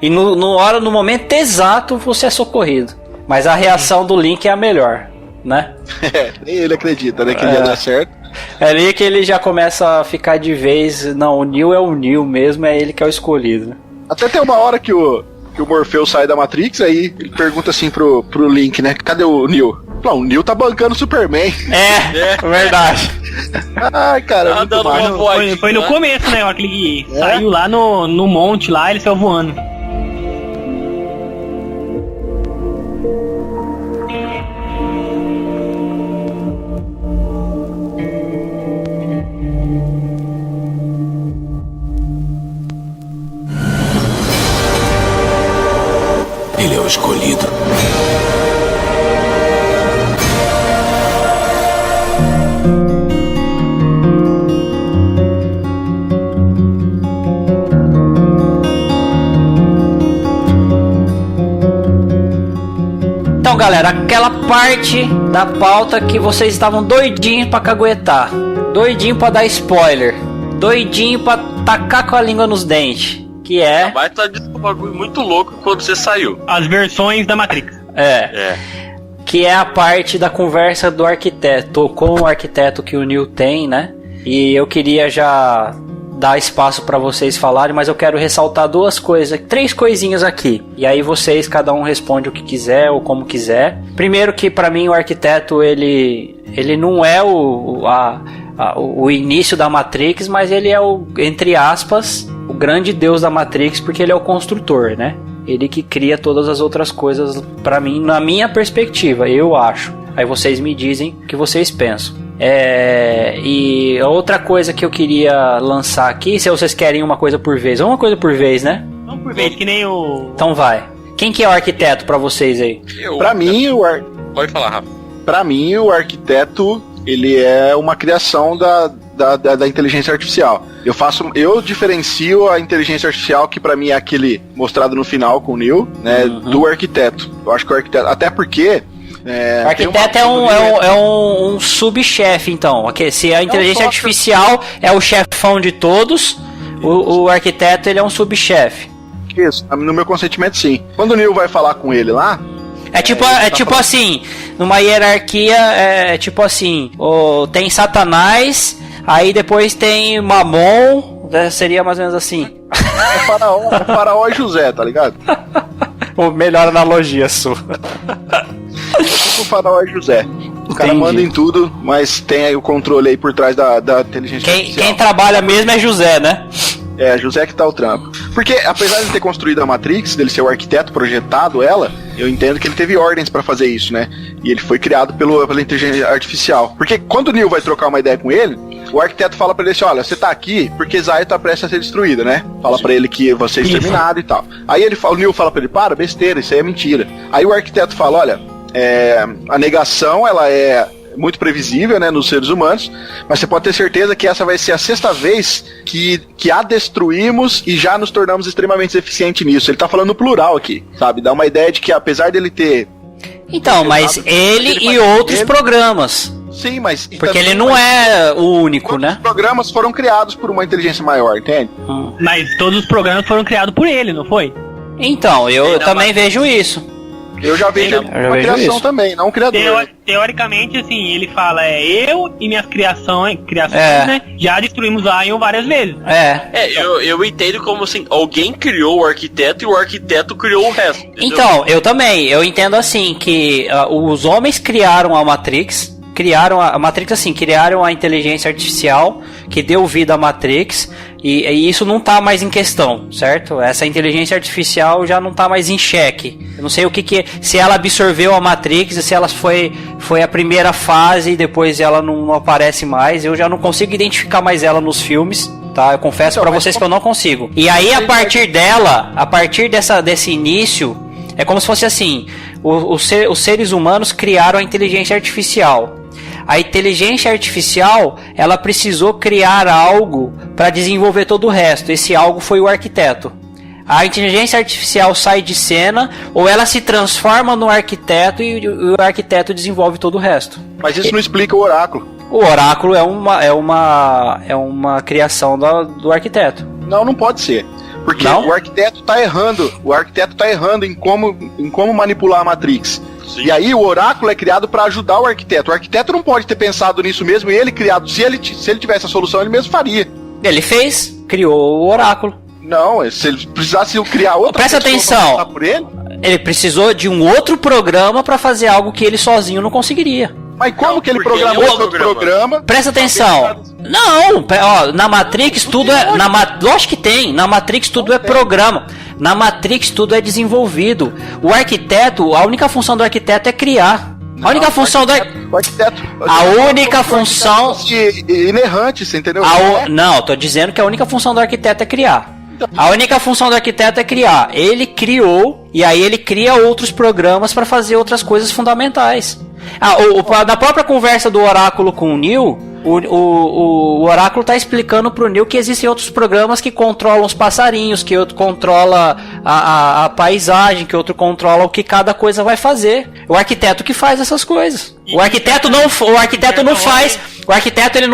E no momento exato você é socorrido. Mas a reação do Link é a melhor, né? Nem ele acredita, né? Que ia dar certo. É ali que ele já começa a ficar de vez. Não, o Neo é o Neo mesmo, é ele que é o escolhido, né? Até tem uma hora que o Morfeu sai da Matrix, aí ele pergunta assim pro Link, né? Cadê o Neo? Não, o Neo tá bancando o Superman. Verdade. Ai, cara, foi no começo, né? Que ele saiu lá no monte lá, ele saiu voando. Ele é o escolhido. Então, galera, aquela parte da pauta que vocês estavam doidinhos pra caguetar, doidinho pra dar spoiler, doidinho pra tacar com a língua nos dentes, que é... Mas tá dizendo um bagulho muito louco quando você saiu. As versões da Matrix. Que é a parte da conversa do arquiteto, com o arquiteto que o Neo tem, né? E eu queria já dar espaço para vocês falarem, mas eu quero ressaltar duas coisas, 3 coisinhas aqui. E aí vocês, cada um responde o que quiser ou como quiser. Primeiro que para mim o arquiteto, ele não é o início da Matrix, mas ele é o, entre aspas, o grande deus da Matrix, porque ele é o construtor, né? Ele que cria todas as outras coisas para mim, na minha perspectiva, eu acho. Aí vocês me dizem o que vocês pensam. E outra coisa que eu queria lançar aqui, se vocês querem uma coisa por vez, uma coisa por vez, né? Vamos por vez, que nem o... Então vai. Quem que é o arquiteto pra vocês aí? Pra mim, Pode falar, Rafa. Pra mim, o arquiteto, ele é uma criação da inteligência artificial. Eu diferencio a inteligência artificial, que pra mim é aquele mostrado no final com o Neo, né, do arquiteto. Eu acho que o arquiteto, até porque... o arquiteto é um subchefe, então. Se a inteligência artificial é o chefão de todos, o arquiteto ele é um subchefe. Isso, no meu consentimento, sim. Quando o Neo vai falar com ele lá... É tipo assim, numa hierarquia, é tipo assim, tem Satanás, aí depois tem Mamon, seria mais ou menos assim. É Faraó e José, tá ligado? Melhor analogia sua. O Faraó e José. O cara manda em tudo, mas tem aí o controle aí por trás da inteligência artificial. Quem trabalha mesmo é José, né? É, José que tá o trampo. Porque, apesar de ter construído a Matrix, dele ser o arquiteto, projetado ela, eu entendo que ele teve ordens pra fazer isso, né? E ele foi criado pela inteligência artificial. Porque quando o Neo vai trocar uma ideia com ele, o arquiteto fala pra ele assim, olha, você tá aqui porque Zion tá prestes a ser destruída, né? Fala pra ele que você é exterminado e tal. Aí o Neo fala pra ele, para, besteira, isso aí é mentira. Aí o arquiteto fala, olha, a negação, ela é muito previsível, né, nos seres humanos, mas você pode ter certeza que essa vai ser a 6ª vez que a destruímos e já nos tornamos extremamente eficientes nisso. Ele tá falando no plural aqui, sabe? Dá uma ideia de que apesar dele ter... Então, mas ele e outros programas. Sim, mas... Porque ele não é o único, né? Os programas foram criados por uma inteligência maior, entende? Mas todos os programas foram criados por ele, não foi? Então, eu também vejo isso. Eu já vejo uma criação também, não um criador. Teoricamente, assim, ele fala, eu e minhas criações, né, já destruímos Zion várias vezes. Eu entendo como assim, alguém criou o arquiteto e o arquiteto criou o resto. Entendeu? Então, eu também, eu entendo assim, que os homens criaram a Matrix, criaram a inteligência artificial que deu vida à Matrix, e isso não tá mais em questão, certo? Essa inteligência artificial já não tá mais em xeque. Eu não sei o que se ela absorveu a Matrix, se ela foi a primeira fase e depois ela não aparece mais. Eu já não consigo identificar mais ela nos filmes, tá? Eu confesso pra vocês que eu não consigo. E aí, a partir dela, a partir desse início, é como se fosse assim, os seres humanos criaram a inteligência artificial. A inteligência artificial, ela precisou criar algo para desenvolver todo o resto. Esse algo foi o arquiteto. A inteligência artificial sai de cena, ou ela se transforma no arquiteto e o arquiteto desenvolve todo o resto. Mas isso não explica o oráculo. O oráculo é uma criação do arquiteto. Não pode ser. Porque o arquiteto tá errando. O arquiteto tá errando em como manipular a Matrix. Sim. E aí o oráculo é criado para ajudar o arquiteto. O arquiteto não pode ter pensado nisso mesmo e ele criado. Se ele tivesse a solução, ele mesmo faria. Ele criou o oráculo. Não, se ele precisasse criar outra Presta atenção. Por ele precisou de um outro programa para fazer algo que ele sozinho não conseguiria. Mas como que ele programou outro programa? Presta atenção. Não, na Matrix tudo é... Lógico que tem. Na Matrix tudo é programa. Na Matrix tudo é desenvolvido. O arquiteto, a única função do arquiteto é criar. A única função do arquiteto... A única função... Inerrante, você entendeu? Não, tô dizendo que a única função do arquiteto é criar. A única função do arquiteto é criar. Ele criou, e aí ele cria outros programas para fazer outras coisas fundamentais. Na própria conversa do oráculo com o Neo, O oráculo tá explicando pro Neo que existem outros programas que controlam os passarinhos, que outro controla a paisagem, que outro controla o que cada coisa vai fazer. O arquiteto que faz essas coisas. O arquiteto não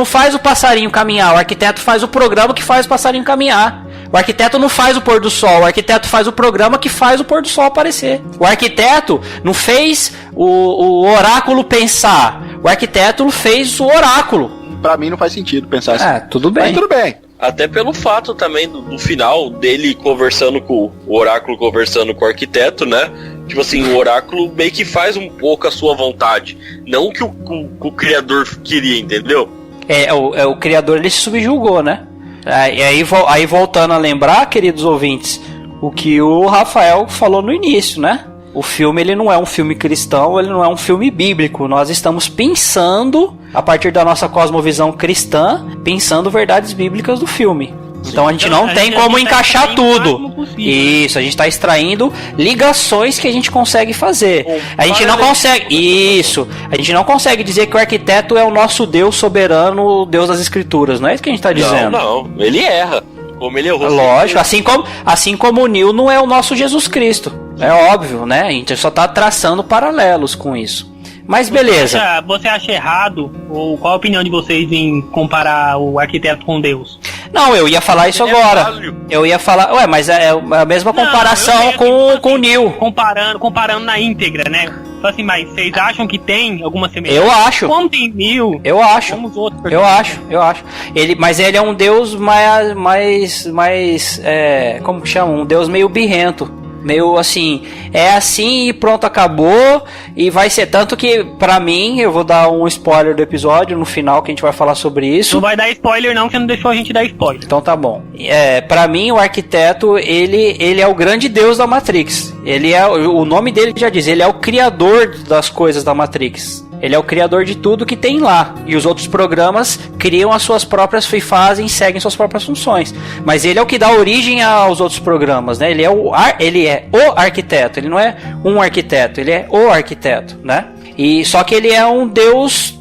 faz o passarinho caminhar, o arquiteto faz o programa que faz o passarinho caminhar. O arquiteto não faz o pôr do sol, o arquiteto faz o programa que faz o pôr do sol aparecer. O arquiteto não fez o oráculo pensar, o arquiteto fez o oráculo. Pra mim não faz sentido pensar assim. Tudo bem. Mas tudo bem. Até pelo fato também do final dele conversando com o oráculo, conversando com o arquiteto, né? Tipo assim, o oráculo meio que faz um pouco a sua vontade, não o que o criador queria, entendeu? O criador, ele se subjugou, né? Aí voltando a lembrar, queridos ouvintes, o que o Rafael falou no início, né? O filme, ele não é um filme cristão, ele não é um filme bíblico. Nós estamos pensando, a partir da nossa cosmovisão cristã, pensando verdades bíblicas do filme. Então a gente não tem como encaixar tudo. Isso, a gente está extraindo ligações que a gente consegue fazer. A gente não consegue. Isso. A gente não consegue dizer que o arquiteto é o nosso Deus soberano, o Deus das Escrituras. Não é isso que a gente está dizendo. Não, ele erra. Como ele errou. Lógico, assim como o Neo não é o nosso Jesus Cristo. É óbvio, né? A gente só está traçando paralelos com isso. Mas beleza. Você acha errado? Ou qual a opinião de vocês em comparar o arquiteto com Deus? Não, eu ia falar isso agora. Eu ia falar. Mas é a mesma comparação com o Neo. Comparando na íntegra, né? Então, assim, mas vocês acham que tem alguma semelhança? Eu acho. Como tem Neo? Eu acho. Como os outros eu acho. Mas ele é um Deus mais como que chama? Um Deus meio birrento. Meio assim, é assim e pronto, acabou. E vai ser tanto que, pra mim, eu vou dar um spoiler do episódio no final, que a gente vai falar sobre isso. Não vai dar spoiler não, que você não deixou a gente dar spoiler. Então tá bom. Pra mim, o arquiteto, ele é o grande deus da Matrix. O nome dele já diz, ele é o criador das coisas da Matrix. Ele é o criador de tudo que tem lá. E os outros programas criam as suas próprias fazem, seguem suas próprias funções. Mas ele é o que dá origem aos outros programas, né? Ele é o arquiteto. Ele não é um arquiteto, ele é o arquiteto, né? E só que ele é um deus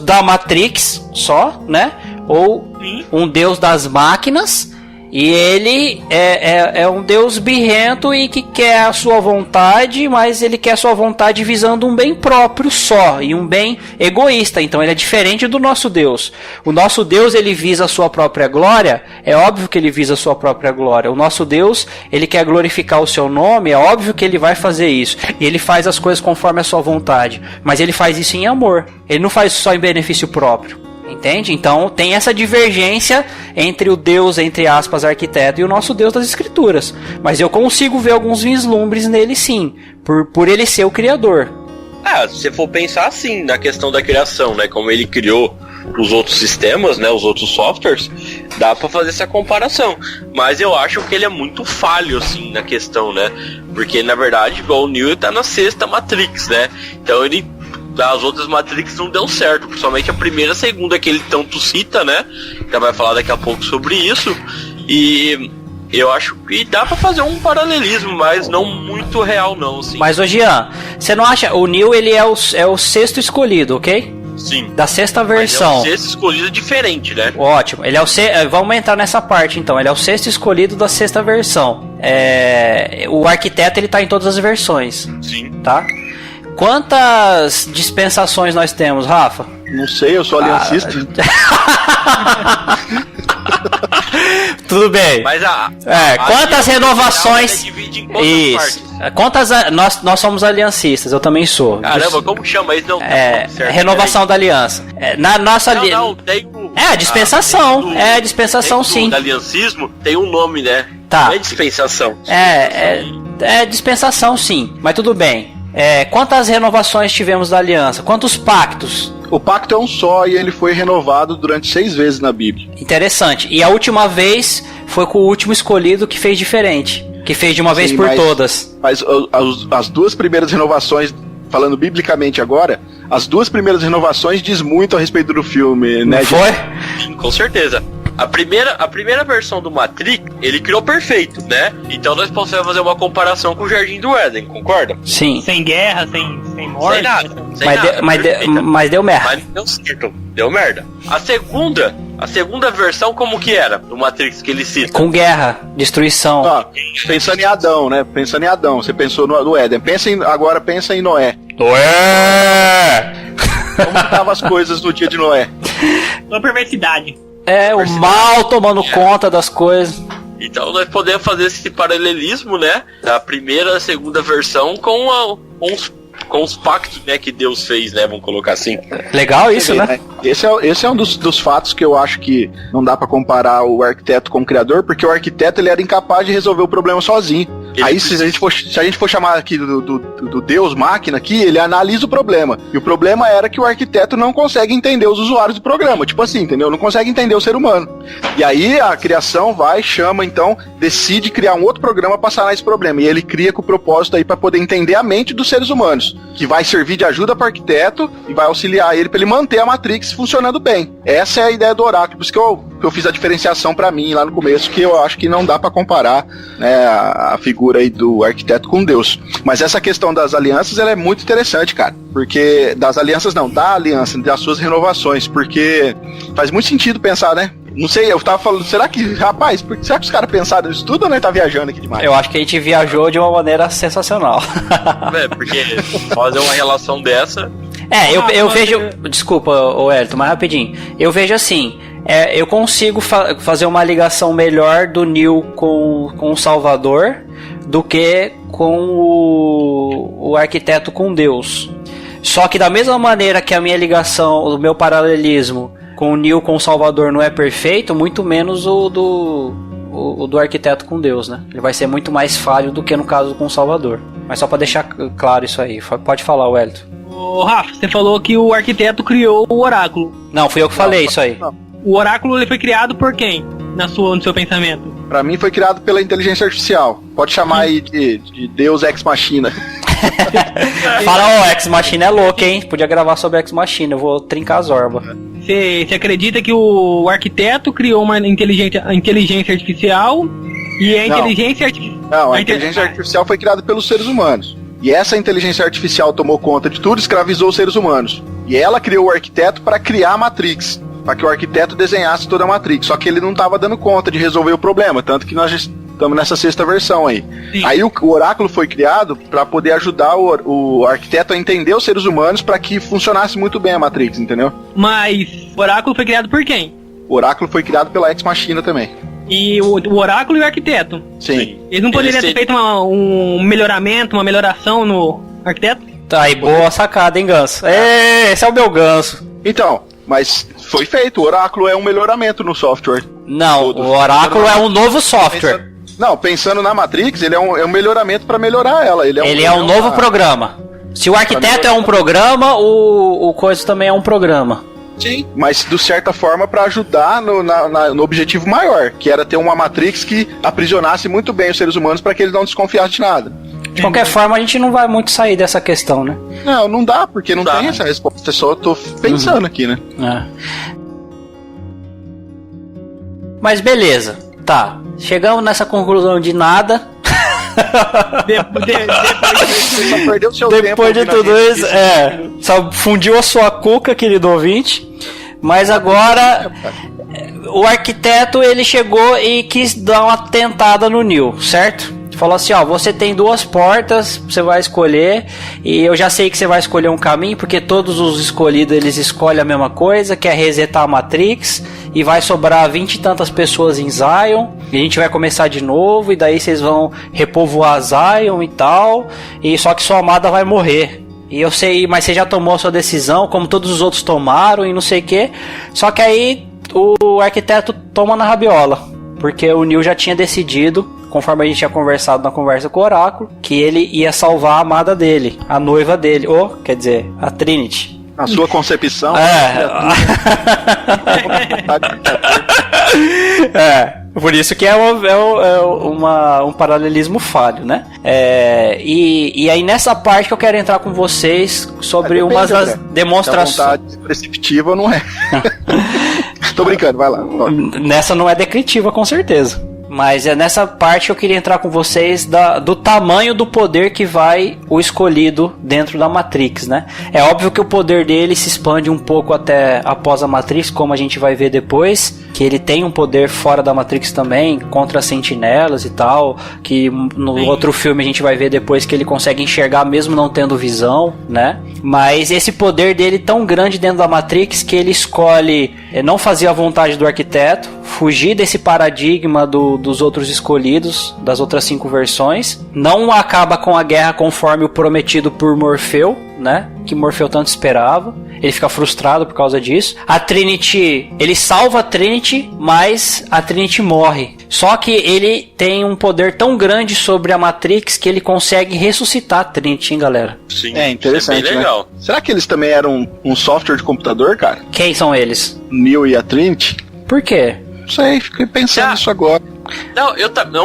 da Matrix só, né? Ou um deus das máquinas. E ele é um deus birrento e que quer a sua vontade, mas ele quer a sua vontade visando um bem próprio só, e um bem egoísta. Então ele é diferente do nosso Deus. O nosso Deus, ele visa a sua própria glória, é óbvio que ele visa a sua própria glória. O nosso Deus, ele quer glorificar o seu nome, é óbvio que ele vai fazer isso. E ele faz as coisas conforme a sua vontade, mas ele faz isso em amor. Ele não faz isso só em benefício próprio. Entende? Então tem essa divergência entre o Deus, entre aspas, arquiteto e o nosso Deus das Escrituras. Mas eu consigo ver alguns vislumbres nele sim, por ele ser o criador. Se você for pensar assim, na questão da criação, né? Como ele criou os outros sistemas, né? Os outros softwares, dá pra fazer essa comparação. Mas eu acho que ele é muito falho, assim, na questão, né? Porque, na verdade, igual o Neo tá na sexta Matrix, né? Então ele... as outras Matrix não deu certo, principalmente a primeira e a segunda que ele tanto cita, né? Já vai falar daqui a pouco sobre isso. E eu acho que dá pra fazer um paralelismo, mas não muito real não, assim. Mas, ô Jean, você não acha... O Neo, ele é o sexto escolhido, ok? Sim. Da sexta versão. Mas é o sexto escolhido diferente, né? Ótimo. Ele é vamos entrar nessa parte, então. Ele é o sexto escolhido da sexta versão. O arquiteto, ele tá em todas as versões. Sim. Tá? Quantas dispensações nós temos, Rafa? Não sei, eu sou aliancista. Tudo bem. Mas quantas renovações? Isso. Nós somos aliancistas, eu também sou. Caramba, como chama isso? Não, certo, renovação da aliança. Na nossa dispensação. Dispensação sim. Do aliancismo tem um nome, né? Tá. Não é dispensação. É dispensação sim, mas tudo bem. Quantas renovações tivemos da aliança? Quantos pactos? O pacto é um só e ele foi renovado durante 6 vezes na Bíblia. Interessante. E a última vez foi com o último escolhido que fez diferente. Que fez de uma vez por todas. Mas as duas primeiras renovações, falando biblicamente agora, as duas primeiras renovações diz muito a respeito do filme, né? Não foi? Sim, com certeza. a primeira versão do Matrix, ele criou perfeito, né? Então nós podemos fazer uma comparação com o Jardim do Éden, concorda? Sim. Sem guerra, sem morte. Sem nada. Mas deu merda. Mas deu certo. Deu merda. A segunda versão, como que era? Do Matrix que ele cita. Com guerra, destruição. Pensando em Adão, né? Pensando em Adão. Você pensou no Éden. Agora pensa em Noé. Noé! Como estavam as coisas no dia de Noé? Uma perversidade. O mal tomando conta das coisas. Então nós podemos fazer esse paralelismo, né? Da primeira e segunda versão com os pactos, né, que Deus fez, né? Vamos colocar assim. Legal isso, né? Esse é um dos fatos que eu acho que não dá pra comparar o arquiteto com o criador, porque o arquiteto ele era incapaz de resolver o problema sozinho. Aí se a gente for chamar aqui do Deus máquina aqui, ele analisa o problema. E o problema era que o arquiteto não consegue entender os usuários do programa. Tipo assim, entendeu? Não consegue entender o ser humano. E aí a criação decide criar um outro programa para sanar esse problema. E ele cria com o propósito aí para poder entender a mente dos seres humanos, que vai servir de ajuda para o arquiteto e vai auxiliar ele para ele manter a Matrix funcionando bem. Essa é a ideia do oráculo. Por isso que eu fiz a diferenciação para mim lá no começo, que eu acho que não dá para comparar, né, a figura aí do arquiteto com Deus. Mas essa questão das alianças, ela é muito interessante, cara. Porque da aliança, das suas renovações, porque faz muito sentido pensar, né? Não sei, eu tava falando, será que os caras pensaram nisso tudo ou nós tá viajando aqui demais? Eu acho que a gente viajou de uma maneira sensacional. Porque fazer uma relação dessa... eu vejo... Desculpa, Wellington, mas rapidinho. Eu vejo assim... eu consigo fazer uma ligação melhor do Neo com o Salvador do que com o arquiteto com Deus. Só que da mesma maneira que a minha ligação, o meu paralelismo com o Neo com o Salvador não é perfeito, muito menos o do arquiteto com Deus, né? Ele vai ser muito mais falho do que no caso com o Salvador. Mas só pra deixar claro isso aí. Pode falar, Wellington. Ô, Rafa, você falou que o arquiteto criou o oráculo. Não, fui eu que falei isso aí. Não. O oráculo ele foi criado por quem? No seu pensamento? Pra mim foi criado pela inteligência artificial. Pode chamar aí de Deus Ex Machina. Fala, Ex Machina é louco, hein? Podia gravar sobre Ex Machina, eu vou trincar as orbas. Você acredita que o arquiteto criou uma inteligência artificial e a inteligência artificial... Não, a inteligência artificial foi criada pelos seres humanos. E essa inteligência artificial tomou conta de tudo e escravizou os seres humanos. E ela criou o arquiteto para criar a Matrix. Para que o arquiteto desenhasse toda a Matrix. Só que ele não estava dando conta de resolver o problema. Tanto que nós estamos nessa sexta versão aí. Sim. Aí o oráculo foi criado para poder ajudar o arquiteto a entender os seres humanos para que funcionasse muito bem a Matrix, entendeu? Mas o oráculo foi criado por quem? O oráculo foi criado pela Ex Machina também. E o oráculo e o arquiteto? Sim. Eles não poderiam ter feito um melhoramento, uma melhoração no arquiteto? Tá aí, boa sacada, hein, Ganso? Esse é o meu Ganso. Então, mas foi feito. O oráculo é um melhoramento no software. Não, o oráculo é um novo software. Pensando na Matrix, ele é um melhoramento para melhorar ela. Ele é um novo programa. Se o arquiteto é um programa, o coisa também é um programa. Sim, mas de certa forma para ajudar no objetivo maior, que era ter uma Matrix que aprisionasse muito bem os seres humanos para que eles não desconfiassem de nada. De qualquer forma, a gente não vai muito sair dessa questão, né? Não dá, porque não tem essa resposta, só tô pensando aqui, né? Mas beleza, tá. Chegamos nessa conclusão de nada. Você só perdeu seu tempo. Depois de tudo isso, só fundiu a sua cuca, querido ouvinte. Mas agora o arquiteto ele chegou e quis dar uma tentada no Neo, certo? Falou assim, você tem 2 portas, você vai escolher, e eu já sei que você vai escolher um caminho, porque todos os escolhidos eles escolhem a mesma coisa, que é resetar a Matrix, e vai sobrar 20 e tantas pessoas em Zion, e a gente vai começar de novo, e daí vocês vão repovoar Zion e tal, e só que sua amada vai morrer. E eu sei, mas você já tomou a sua decisão, como todos os outros tomaram, e não sei o que. Só que aí o arquiteto toma na rabiola, porque o Neo já tinha decidido, conforme a gente tinha conversado na conversa com o oráculo, que ele ia salvar a amada dele, a noiva dele, ou, quer dizer, a Trinity. A sua concepção. Por isso que é um paralelismo falho, né? E aí nessa parte que eu quero entrar com vocês sobre umas das demonstrações. A vontade perceptiva não é. Tô brincando, vai lá. Nessa não é descritiva, com certeza. Mas é nessa parte que eu queria entrar com vocês do tamanho do poder que vai o escolhido dentro da Matrix, né? É óbvio que o poder dele se expande um pouco até após a Matrix, como a gente vai ver depois, que ele tem um poder fora da Matrix também, contra as sentinelas e tal, que no outro filme a gente vai ver depois que ele consegue enxergar mesmo não tendo visão, né? Mas esse poder dele é tão grande dentro da Matrix que ele escolhe não fazer a vontade do arquiteto, fugir desse paradigma dos outros escolhidos, das outras 5 versões, não acaba com a guerra conforme o prometido por Morfeu, né? Que Morfeu tanto esperava. Ele fica frustrado por causa disso. A Trinity, ele salva a Trinity, mas a Trinity morre. Só que ele tem um poder tão grande sobre a Matrix que ele consegue ressuscitar a Trinity, hein, galera? Sim, é interessante, bem legal. Né? Será que eles também eram um software de computador, cara? Quem são eles? Neo e a Trinity? Por quê? Não sei, fiquei pensando nisso agora. Não, eu também.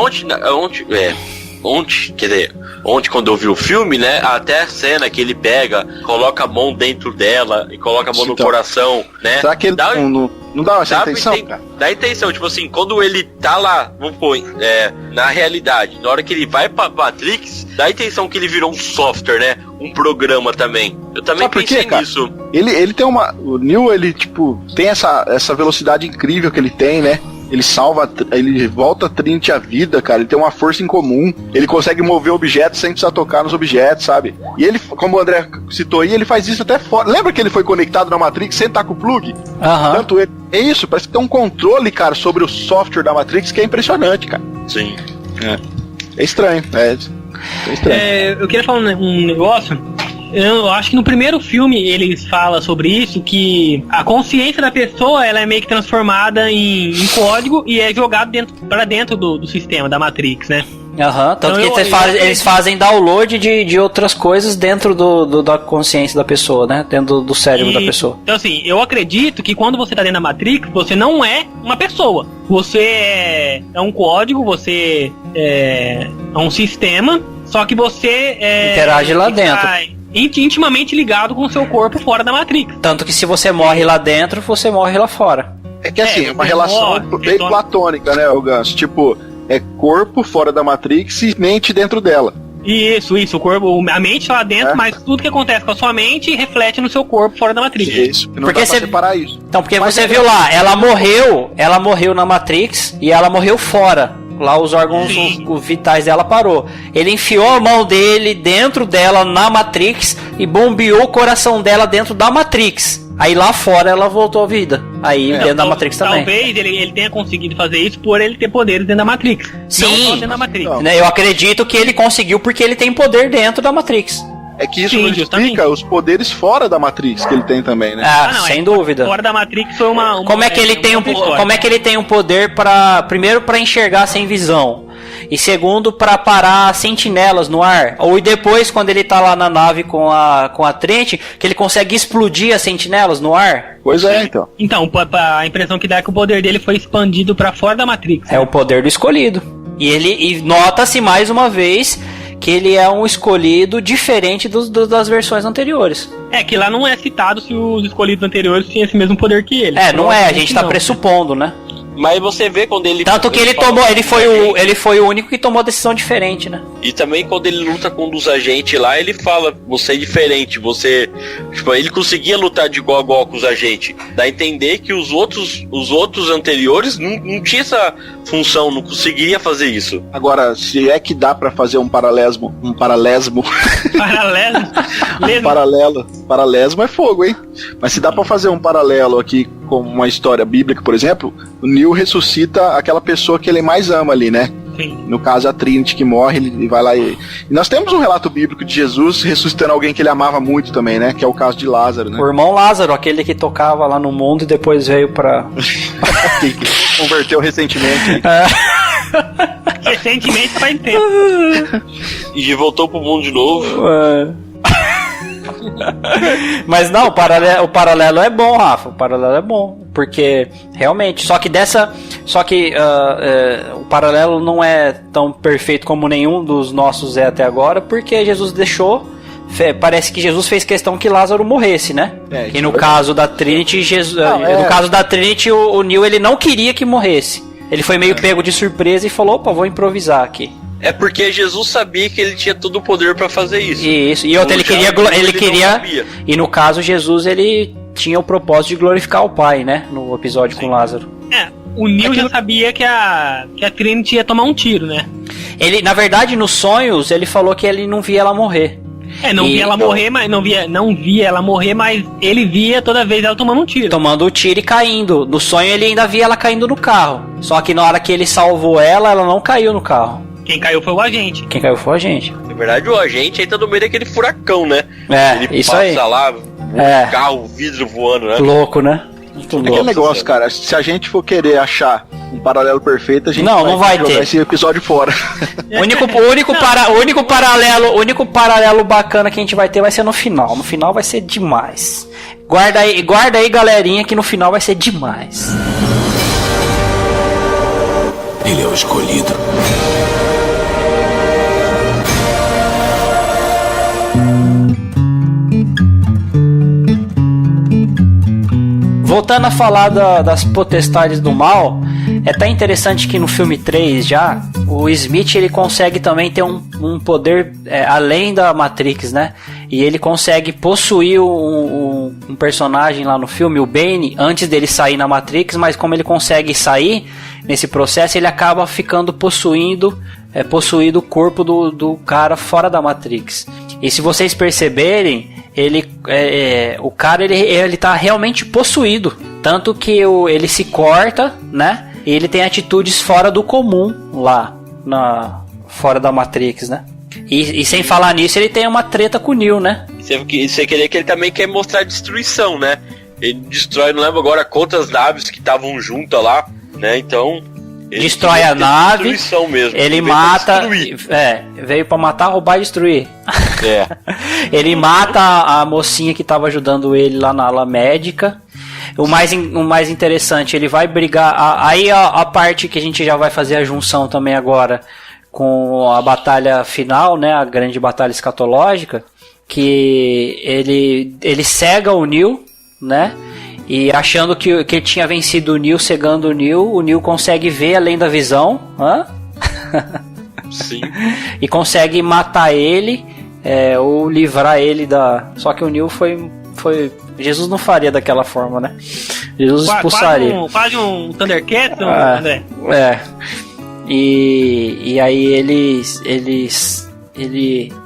Ontem, quando eu vi o filme, né? Até a cena que ele pega, coloca a mão dentro dela e coloca a mão no coração, né? Será que ele não dá essa intenção, cara? Dá intenção, tipo assim, quando ele tá lá, vamos pôr, na realidade, na hora que ele vai pra Matrix, dá a intenção que ele virou um software, né? Um programa também. Eu também pensei nisso. Ele tem o Neo, ele, tipo, tem essa velocidade incrível que ele tem, né? Ele volta a Trinity à vida, cara. Ele tem uma força em comum. Ele consegue mover objetos sem precisar tocar nos objetos, sabe? E ele, como o André citou aí, ele faz isso até fora. Lembra que ele foi conectado na Matrix sem estar com o plug? Tanto ele. É isso, parece que tem um controle, cara, sobre o software da Matrix que é impressionante, cara. Sim. É estranho. É estranho. Eu queria falar um negócio. Eu acho que no primeiro filme eles falam sobre isso, que a consciência da pessoa ela é meio que transformada em código e é jogado pra dentro do sistema da Matrix, né? Tanto então que eles fazem download de outras coisas dentro da consciência da pessoa, né? Dentro do cérebro da pessoa. Então assim, eu acredito que quando você tá dentro da Matrix, você não é uma pessoa. Você é um código, você é um sistema, só que você interage lá dentro. Intimamente ligado com o seu corpo fora da Matrix. Tanto que se você morre lá dentro, você morre lá fora. É que assim, é uma relação bem platônica, né, o Ganso? Tipo, é corpo fora da Matrix e mente dentro dela. Isso, o corpo, a mente lá dentro, mas tudo que acontece com a sua mente reflete no seu corpo fora da Matrix. Isso, não dá pra separar isso. Então, porque você viu lá, ela morreu na Matrix e ela morreu fora. Lá os órgãos vitais dela parou. Ele enfiou a mão dele dentro dela na Matrix e bombeou o coração dela dentro da Matrix. Aí lá fora ela voltou à vida. Aí dentro da Matrix também. Talvez ele tenha conseguido fazer isso por ele ter poderes dentro da Matrix. Sim. Não só dentro da Matrix. Eu acredito que ele conseguiu porque ele tem poder dentro da Matrix. É que isso não explica os poderes fora da Matrix que ele tem também, né? Sem dúvida. Fora da Matrix foi uma como é que ele tem um poder primeiro para enxergar sem visão e segundo para parar sentinelas no ar, ou depois quando ele tá lá na nave com a Trinity, que ele consegue explodir as sentinelas no ar? Pois é, então. Então, a impressão que dá é que o poder dele foi expandido para fora da Matrix. É o poder do escolhido. E nota-se mais uma vez que ele é um escolhido diferente das versões anteriores. É, que lá não é citado se os escolhidos anteriores tinham esse mesmo poder que ele. Não é, a gente tá pressupondo, né? Mas você vê quando ele... Tanto que ele foi o único que tomou a decisão diferente, né? E também quando ele luta com um dos agentes lá, ele fala, você é diferente, você... Tipo, ele conseguia lutar de igual a igual com os agentes. Dá a entender que os outros anteriores não tinha essa função, não conseguiria fazer isso. Agora, se é que dá pra fazer um paralesmo... Paralesmo é fogo, hein? Mas se dá pra fazer um paralelo aqui com uma história bíblica, por exemplo, o Neo ressuscita aquela pessoa que ele mais ama ali, né? Sim. No caso, a Trinity que morre, ele vai lá e nós temos um relato bíblico de Jesus ressuscitando alguém que ele amava muito também, né? Que é o caso de Lázaro, né? O irmão Lázaro, aquele que tocava lá no mundo e depois veio pra... Converteu recentemente. Recentemente faz tempo. E voltou pro mundo de novo. Mas não, o paralelo é bom, Rafa. O paralelo é bom, porque realmente, só que o paralelo não é tão perfeito como nenhum dos nossos é até agora, porque Jesus deixou parece que Jesus fez questão que Lázaro morresse, né? E no caso da Trinity, no caso da Trinity, o Neo ele não queria que morresse. Ele foi meio pego de surpresa e falou, opa, vou improvisar aqui. É porque Jesus sabia que ele tinha todo o poder pra fazer isso. Isso. E outra, ele queria e no caso Jesus ele tinha o propósito de glorificar o Pai, né? No episódio com Lázaro. O Neo já sabia que a Trinity ia tomar um tiro, né? Ele, na verdade, nos sonhos ele falou que ele não via ela morrer. Via ela morrer, mas não via ela morrer, mas ele via toda vez ela tomando um tiro. Tomando o tiro e caindo. No sonho ele ainda via ela caindo no carro. Só que na hora que ele salvou ela não caiu no carro. Quem caiu foi o agente. Na verdade, o agente aí tá no meio daquele furacão, né? Ele isso passa aí. Lá, carro, vidro voando, né? Louco, né? Muito louco. Aquele negócio, cara, se a gente for querer achar um paralelo perfeito, a gente não vai jogar ter esse episódio fora. O único paralelo bacana que a gente vai ter vai ser no final. No final vai ser demais. Guarda aí, galerinha, que no final vai ser demais. Ele é o escolhido. Voltando a falar das potestades do mal, é até interessante que no filme 3 já, o Smith ele consegue também ter um poder além da Matrix, né? E ele consegue possuir um personagem lá no filme, o Bane, antes dele sair na Matrix, mas como ele consegue sair nesse processo, ele acaba ficando possuído o corpo do cara fora da Matrix. E se vocês perceberem, o cara ele tá realmente possuído, tanto que ele se corta, né? E ele tem atitudes fora do comum lá fora da Matrix, né? E sem falar nisso, ele tem uma treta com o Neo, né? Você queria que ele também quer mostrar destruição, né? Ele destrói, não lembro agora quantas naves que estavam juntas lá, né? Então destrói a nave, mesmo, ele mata, veio pra matar, roubar e destruir. Ele mata a mocinha que tava ajudando ele lá na ala médica. O mais interessante, ele vai brigar, aí a parte que a gente já vai fazer a junção também agora com a batalha final, né, a grande batalha escatológica, que ele cega o Neo, né? E achando que ele tinha vencido o Neo, cegando o Neo consegue ver além da visão. Sim. E consegue matar ele, ou livrar ele da... Só que o Neo foi... Jesus não faria daquela forma, né? Jesus expulsaria. Quase um Thundercat, André. E aí ele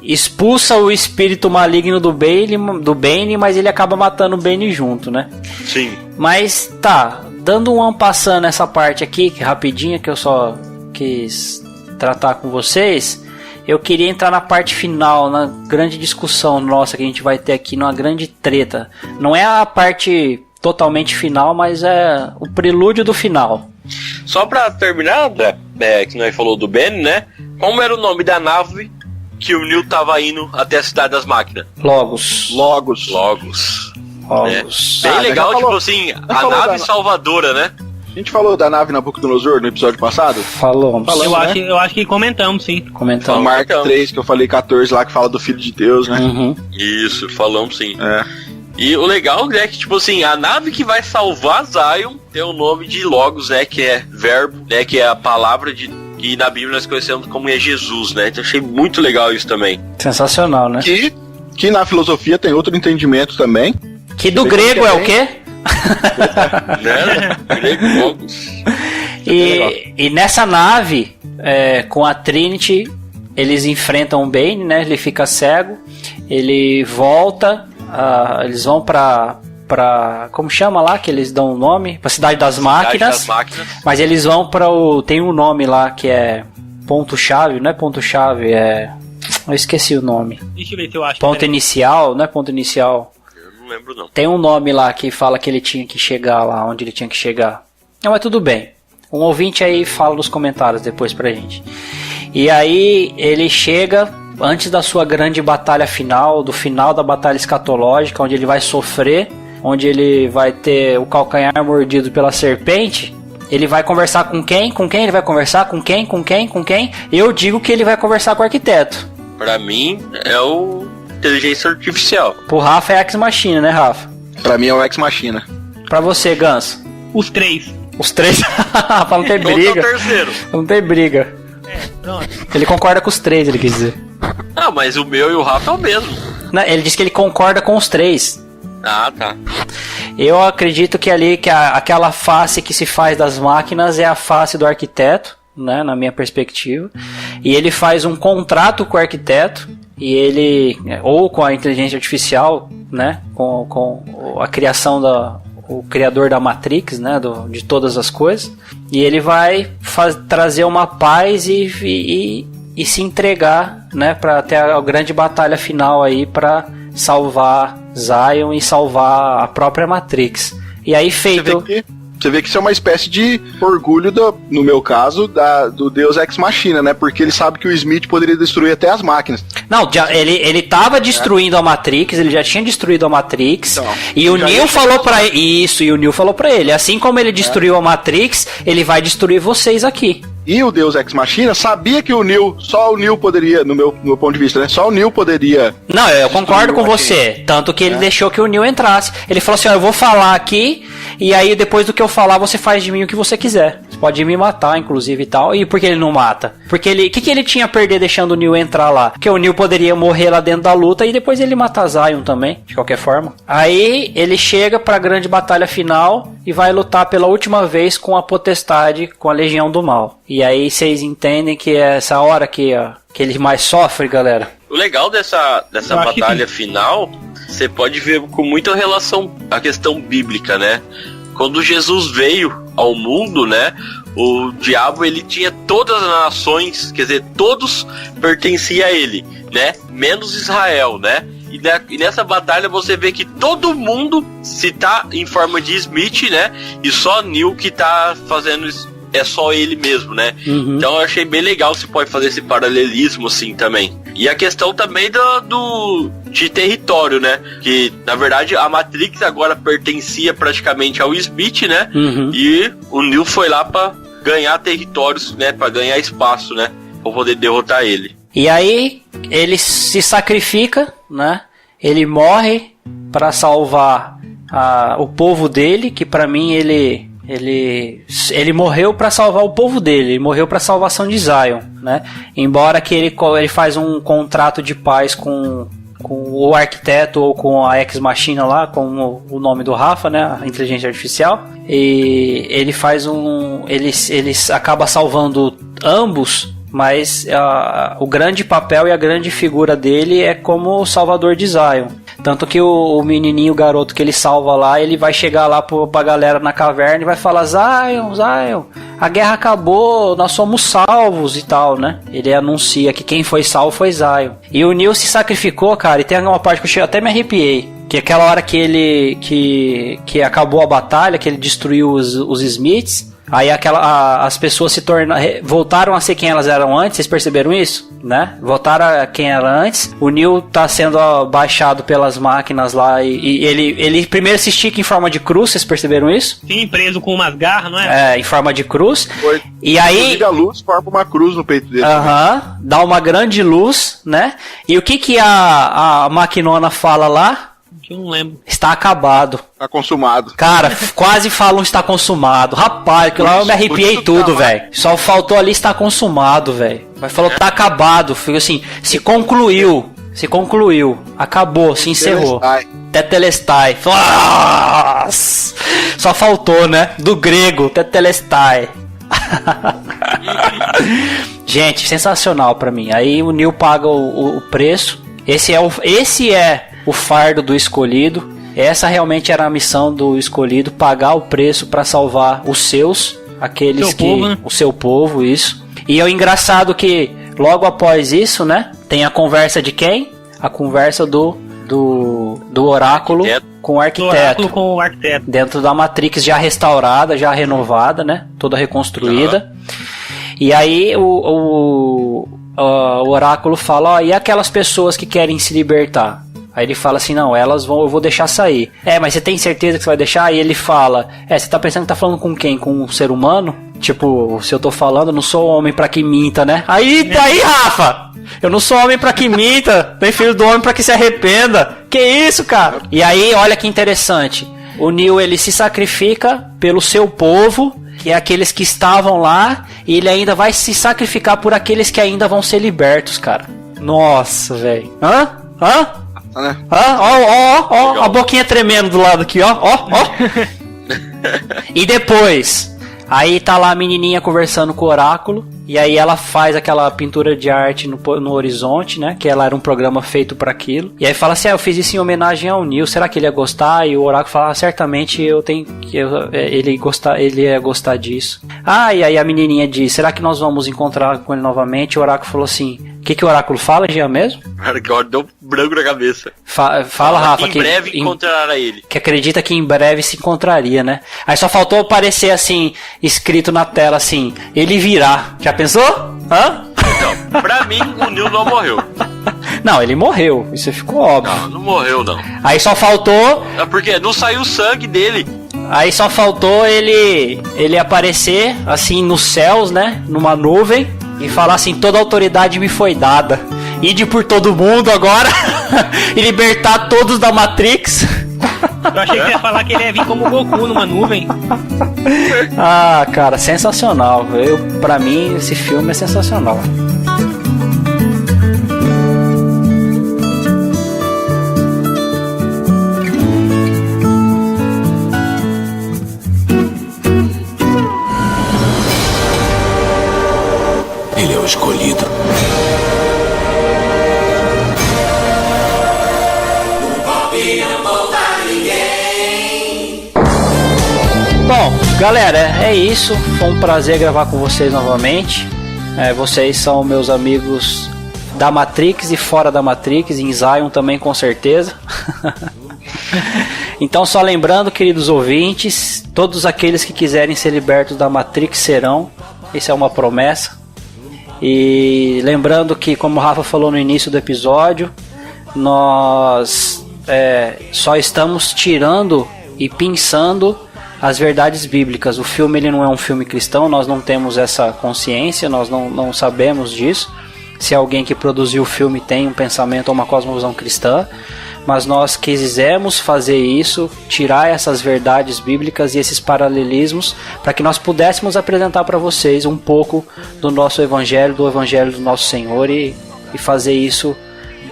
expulsa o espírito maligno do Bane, mas ele acaba matando o Bane junto, né? Sim. Mas tá, dando um passando nessa parte aqui, rapidinho, que eu só quis tratar com vocês, eu queria entrar na parte final, na grande discussão nossa que a gente vai ter aqui, numa grande treta. Não é a parte totalmente final, mas é o prelúdio do final. Só pra terminar, André, que nós falou do Ben, né? Como era o nome da nave que o Neo tava indo até a Cidade das Máquinas? Logos. Bem legal, tipo assim, a nave salvadora, né? A gente falou da nave Nabucodonosor no episódio passado? Falamos, eu acho que comentamos, sim. O Mark 3, que eu falei 14 lá, que fala do Filho de Deus, né? Uhum. Isso, falamos sim. E o legal é que, tipo assim, a nave que vai salvar Zion tem o nome de Logos, né? Que é verbo, né? Que é a palavra que na Bíblia nós conhecemos como é Jesus, né? Então achei muito legal isso também. Sensacional, né? Que na filosofia tem outro entendimento também. Que do grego é o quê? Grego Logos. E nessa nave, com a Trinity, eles enfrentam o Bane, né? Ele fica cego, ele volta, eles vão pra como chama lá, que eles dão o nome? Pra Cidade das Máquinas. Mas eles vão tem um nome lá que é ponto-chave, não é ponto-chave, eu esqueci o nome. Deixa eu ver se eu acho. Ponto inicial, não é ponto inicial. Eu não lembro não. Tem um nome lá que fala que ele tinha que chegar lá, onde ele tinha que chegar. Não, mas tudo bem. Um ouvinte aí fala nos comentários depois pra gente. E aí ele chega antes da sua grande batalha final, do final da batalha escatológica, onde ele vai sofrer, onde ele vai ter o calcanhar mordido pela serpente. Ele vai conversar com quem? Com quem ele vai conversar? Com quem? Eu digo que ele vai conversar com o arquiteto. Pra mim, é o inteligência artificial. Pro Rafa é Ex Machina, né, Rafa? Pra mim é o Ex Machina. Pra você, Ganso? Os três. Os três? Pra não ter briga. Qual que é o terceiro? Não tem briga. Pronto. Ele concorda com os três, ele quis dizer. Ah, mas o meu e o Rafa é o mesmo. Não, ele disse que ele concorda com os três. Ah, tá. Eu acredito que ali, aquela face que se faz das máquinas é a face do arquiteto, né, na minha perspectiva. E ele faz um contrato com o arquiteto, e ele, ou com a inteligência artificial, né, com a criação o criador da Matrix, né, de todas as coisas, e ele vai trazer uma paz e se entregar, né, para ter a grande batalha final aí para salvar Zion e salvar a própria Matrix. E aí feito... Você vê que isso é uma espécie de orgulho, no meu caso, do Deus Ex Machina, né? Porque ele sabe que o Smith poderia destruir até as máquinas. Não, ele tava destruindo a Matrix, ele já tinha destruído a Matrix. Então, e o Neo falou pra ele. Isso, e o Neo falou pra ele. Assim como ele destruiu a Matrix, ele vai destruir vocês aqui. E o Deus Ex Machina sabia que só o Neo poderia, no meu ponto de vista, né? Só o Neo poderia. Não, eu concordo com você. Tanto que ele deixou que o Neo entrasse. Ele falou assim: ó, eu vou falar aqui, e aí depois do que eu falar, você faz de mim o que você quiser. Você pode me matar, inclusive, e tal. E por que ele não mata? Porque o que ele tinha a perder deixando o Neo entrar lá? Porque o Neo poderia morrer lá dentro da luta e depois ele mata Zion também, de qualquer forma. Aí ele chega pra grande batalha final e vai lutar pela última vez com a Potestade, com a Legião do Mal. E aí vocês entendem que é essa hora que ele mais sofre, galera. O legal dessa batalha final, você pode ver com muita relação à questão bíblica, né? Quando Jesus veio ao mundo, né? O diabo, ele tinha todas as nações, quer dizer, todos pertenciam a ele, né? Menos Israel, né? E nessa batalha você vê que todo mundo se tá em forma de Smith, né? E só Neo que tá fazendo isso. É só ele mesmo, né? Uhum. Então eu achei bem legal, se pode fazer esse paralelismo assim também. E a questão também de território, né? Que na verdade a Matrix agora pertencia praticamente ao Smith, né? Uhum. E o Neo foi lá pra ganhar territórios, né? Pra ganhar espaço, né? Pra poder derrotar ele. E aí ele se sacrifica, né? Ele morre para salvar o povo dele, que pra mim ele morreu para salvar o povo dele, ele morreu para a salvação de Zion, né? Embora que ele faz um contrato de paz com o arquiteto ou com a Ex Machina lá, com o nome do Rafa, né? A inteligência artificial. E ele faz ele acaba salvando ambos, mas o grande papel e a grande figura dele é como o salvador de Zion. Tanto que o menininho, o garoto que ele salva lá, ele vai chegar lá pra galera na caverna e vai falar: Zion, a guerra acabou, nós somos salvos e tal, né? Ele anuncia que quem foi salvo foi Zion. E o Neo se sacrificou, cara, e tem uma parte que eu até me arrepiei. Que aquela hora que ele que acabou a batalha, que ele destruiu os Smiths, aí as pessoas voltaram a ser quem elas eram antes. Vocês perceberam isso? Né? Voltaram a quem era antes. O Neo tá sendo baixado pelas máquinas lá e ele primeiro se estica em forma de cruz. Vocês perceberam isso? Sim, preso com umas garras, não é? É, em forma de cruz. Foi. E aí a luz forma uma cruz no peito dele. Aham, dá uma grande luz, né? E o que a maquinona fala lá? Eu não lembro. Está acabado. Tá consumado. Cara, quase falam está consumado. Rapaz, que lá eu me arrepiei tudo, velho. Só faltou ali está consumado, velho. Mas falou tá acabado. Fico assim, se concluiu. Acabou, se encerrou. Tetelestai. Nossa! Só faltou, né? Do grego, Tetelestai. Gente, sensacional pra mim. Aí o Neo paga o preço. Esse é o fardo do escolhido. Essa realmente era a missão do escolhido, pagar o preço para salvar os seus, aqueles o seu povo, isso. E é o engraçado que logo após isso, né, tem a conversa de quem? A conversa do oráculo com o arquiteto. Dentro da Matrix já restaurada, já renovada, né, toda reconstruída. E aí o oráculo fala: ó, e aquelas pessoas que querem se libertar? Aí ele fala assim, não, eu vou deixar sair. Mas você tem certeza que você vai deixar? Aí ele fala, você tá pensando que tá falando com quem? Com um ser humano? Tipo, se eu tô falando, eu não sou homem pra que minta, né? Aí, Rafa! Eu não sou homem pra que minta, nem filho do homem pra que se arrependa. Que isso, cara? E aí, olha que interessante. O Neo, ele se sacrifica pelo seu povo, que é aqueles que estavam lá, e ele ainda vai se sacrificar por aqueles que ainda vão ser libertos, cara. Nossa, velho. Hã? Ó, a boquinha tremendo do lado aqui, ó. E depois, aí tá lá a menininha conversando com o oráculo, e aí ela faz aquela pintura de arte no horizonte, né? Que ela era um programa feito para aquilo. E aí fala assim, eu fiz isso em homenagem ao Neo, será que ele ia gostar? E o oráculo fala, certamente ele ia gostar disso. E aí a menininha diz, será que nós vamos encontrar com ele novamente? E o oráculo falou assim, o que o oráculo fala, Jean mesmo? Agora deu branco na cabeça. Fala, Rafa, que em breve encontrará ele. Que acredita que em breve se encontraria, né? Aí só faltou aparecer assim, escrito na tela assim, ele virá. Já pensou? Não, pra mim o Neo não morreu. Não, ele morreu, isso ficou óbvio. Não morreu não. Aí só faltou... É porque não saiu sangue dele. Aí só faltou ele aparecer assim nos céus, né? Numa nuvem e falar assim, toda a autoridade me foi dada. Ide por todo mundo agora e libertar todos da Matrix. Eu achei que você ia falar que ele ia vir como Goku numa nuvem. Cara, sensacional. Pra mim, esse filme é sensacional. Ele é o escolhido. Bom, galera, é isso. Foi um prazer gravar com vocês novamente. Vocês são meus amigos da Matrix e fora da Matrix, em Zion também com certeza. Então só lembrando, queridos ouvintes, todos aqueles que quiserem ser libertos da Matrix serão. Isso é uma promessa. E lembrando que, como o Rafa falou no início do episódio, nós só estamos tirando e pensando as verdades bíblicas. O filme ele não é um filme cristão, nós não temos essa consciência, nós não sabemos disso. Se alguém que produziu o filme tem um pensamento ou uma cosmovisão cristã, mas nós quisemos fazer isso, tirar essas verdades bíblicas e esses paralelismos, para que nós pudéssemos apresentar para vocês um pouco do nosso evangelho, do evangelho do nosso Senhor, e fazer isso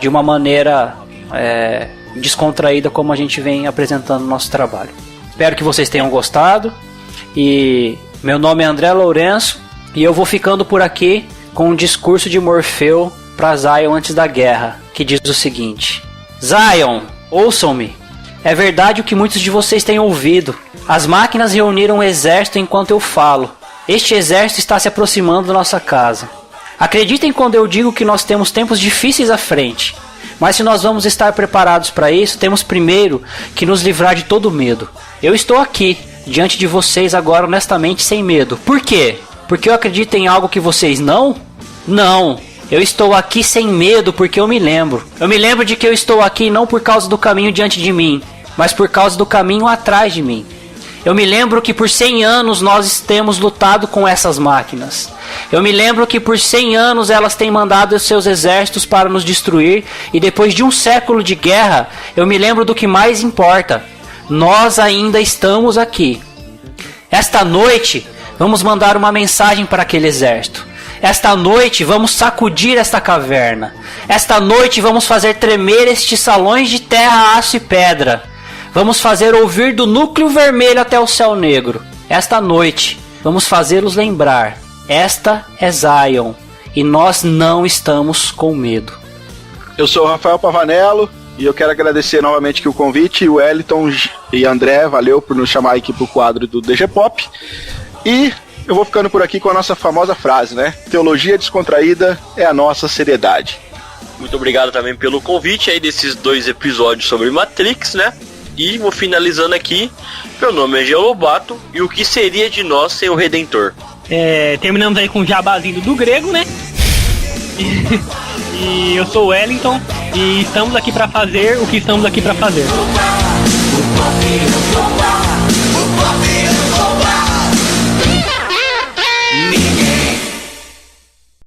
de uma maneira descontraída, como a gente vem apresentando no nosso trabalho. Espero que vocês tenham gostado. E meu nome é André Lourenço, e eu vou ficando por aqui com um discurso de Morfeu para Zion antes da guerra, que diz o seguinte: Zion, ouçam-me. É verdade o que muitos de vocês têm ouvido. As máquinas reuniram um exército enquanto eu falo. Este exército está se aproximando da nossa casa. Acreditem quando eu digo que nós temos tempos difíceis à frente. Mas se nós vamos estar preparados para isso, temos primeiro que nos livrar de todo medo. Eu estou aqui, diante de vocês agora honestamente sem medo. Por quê? Porque eu acredito em algo que vocês não? Não. Eu estou aqui sem medo porque eu me lembro. Eu me lembro de que eu estou aqui não por causa do caminho diante de mim, mas por causa do caminho atrás de mim. Eu me lembro que por 100 anos nós temos lutado com essas máquinas. Eu me lembro que por 100 anos elas têm mandado os seus exércitos para nos destruir, e depois de um século de guerra, eu me lembro do que mais importa. Nós ainda estamos aqui. Esta noite, vamos mandar uma mensagem para aquele exército. Esta noite vamos sacudir esta caverna. Esta noite vamos fazer tremer estes salões de terra, aço e pedra. Vamos fazer ouvir do núcleo vermelho até o céu negro. Esta noite vamos fazê-los lembrar. Esta é Zion, e nós não estamos com medo. Eu sou o Rafael Pavanello, e eu quero agradecer novamente aqui o convite. O Wellington e André, valeu por nos chamar aqui pro quadro do DG Pop. E eu vou ficando por aqui com a nossa famosa frase, né? Teologia descontraída é a nossa seriedade. Muito obrigado também pelo convite aí desses 2 episódios sobre Matrix, né? E vou finalizando aqui. Meu nome é Jean Lobato, e o que seria de nós sem o Redentor? Terminamos aí com o jabazinho do grego, né? E eu sou o Wellington. E estamos aqui para fazer o que estamos aqui para fazer. O pop não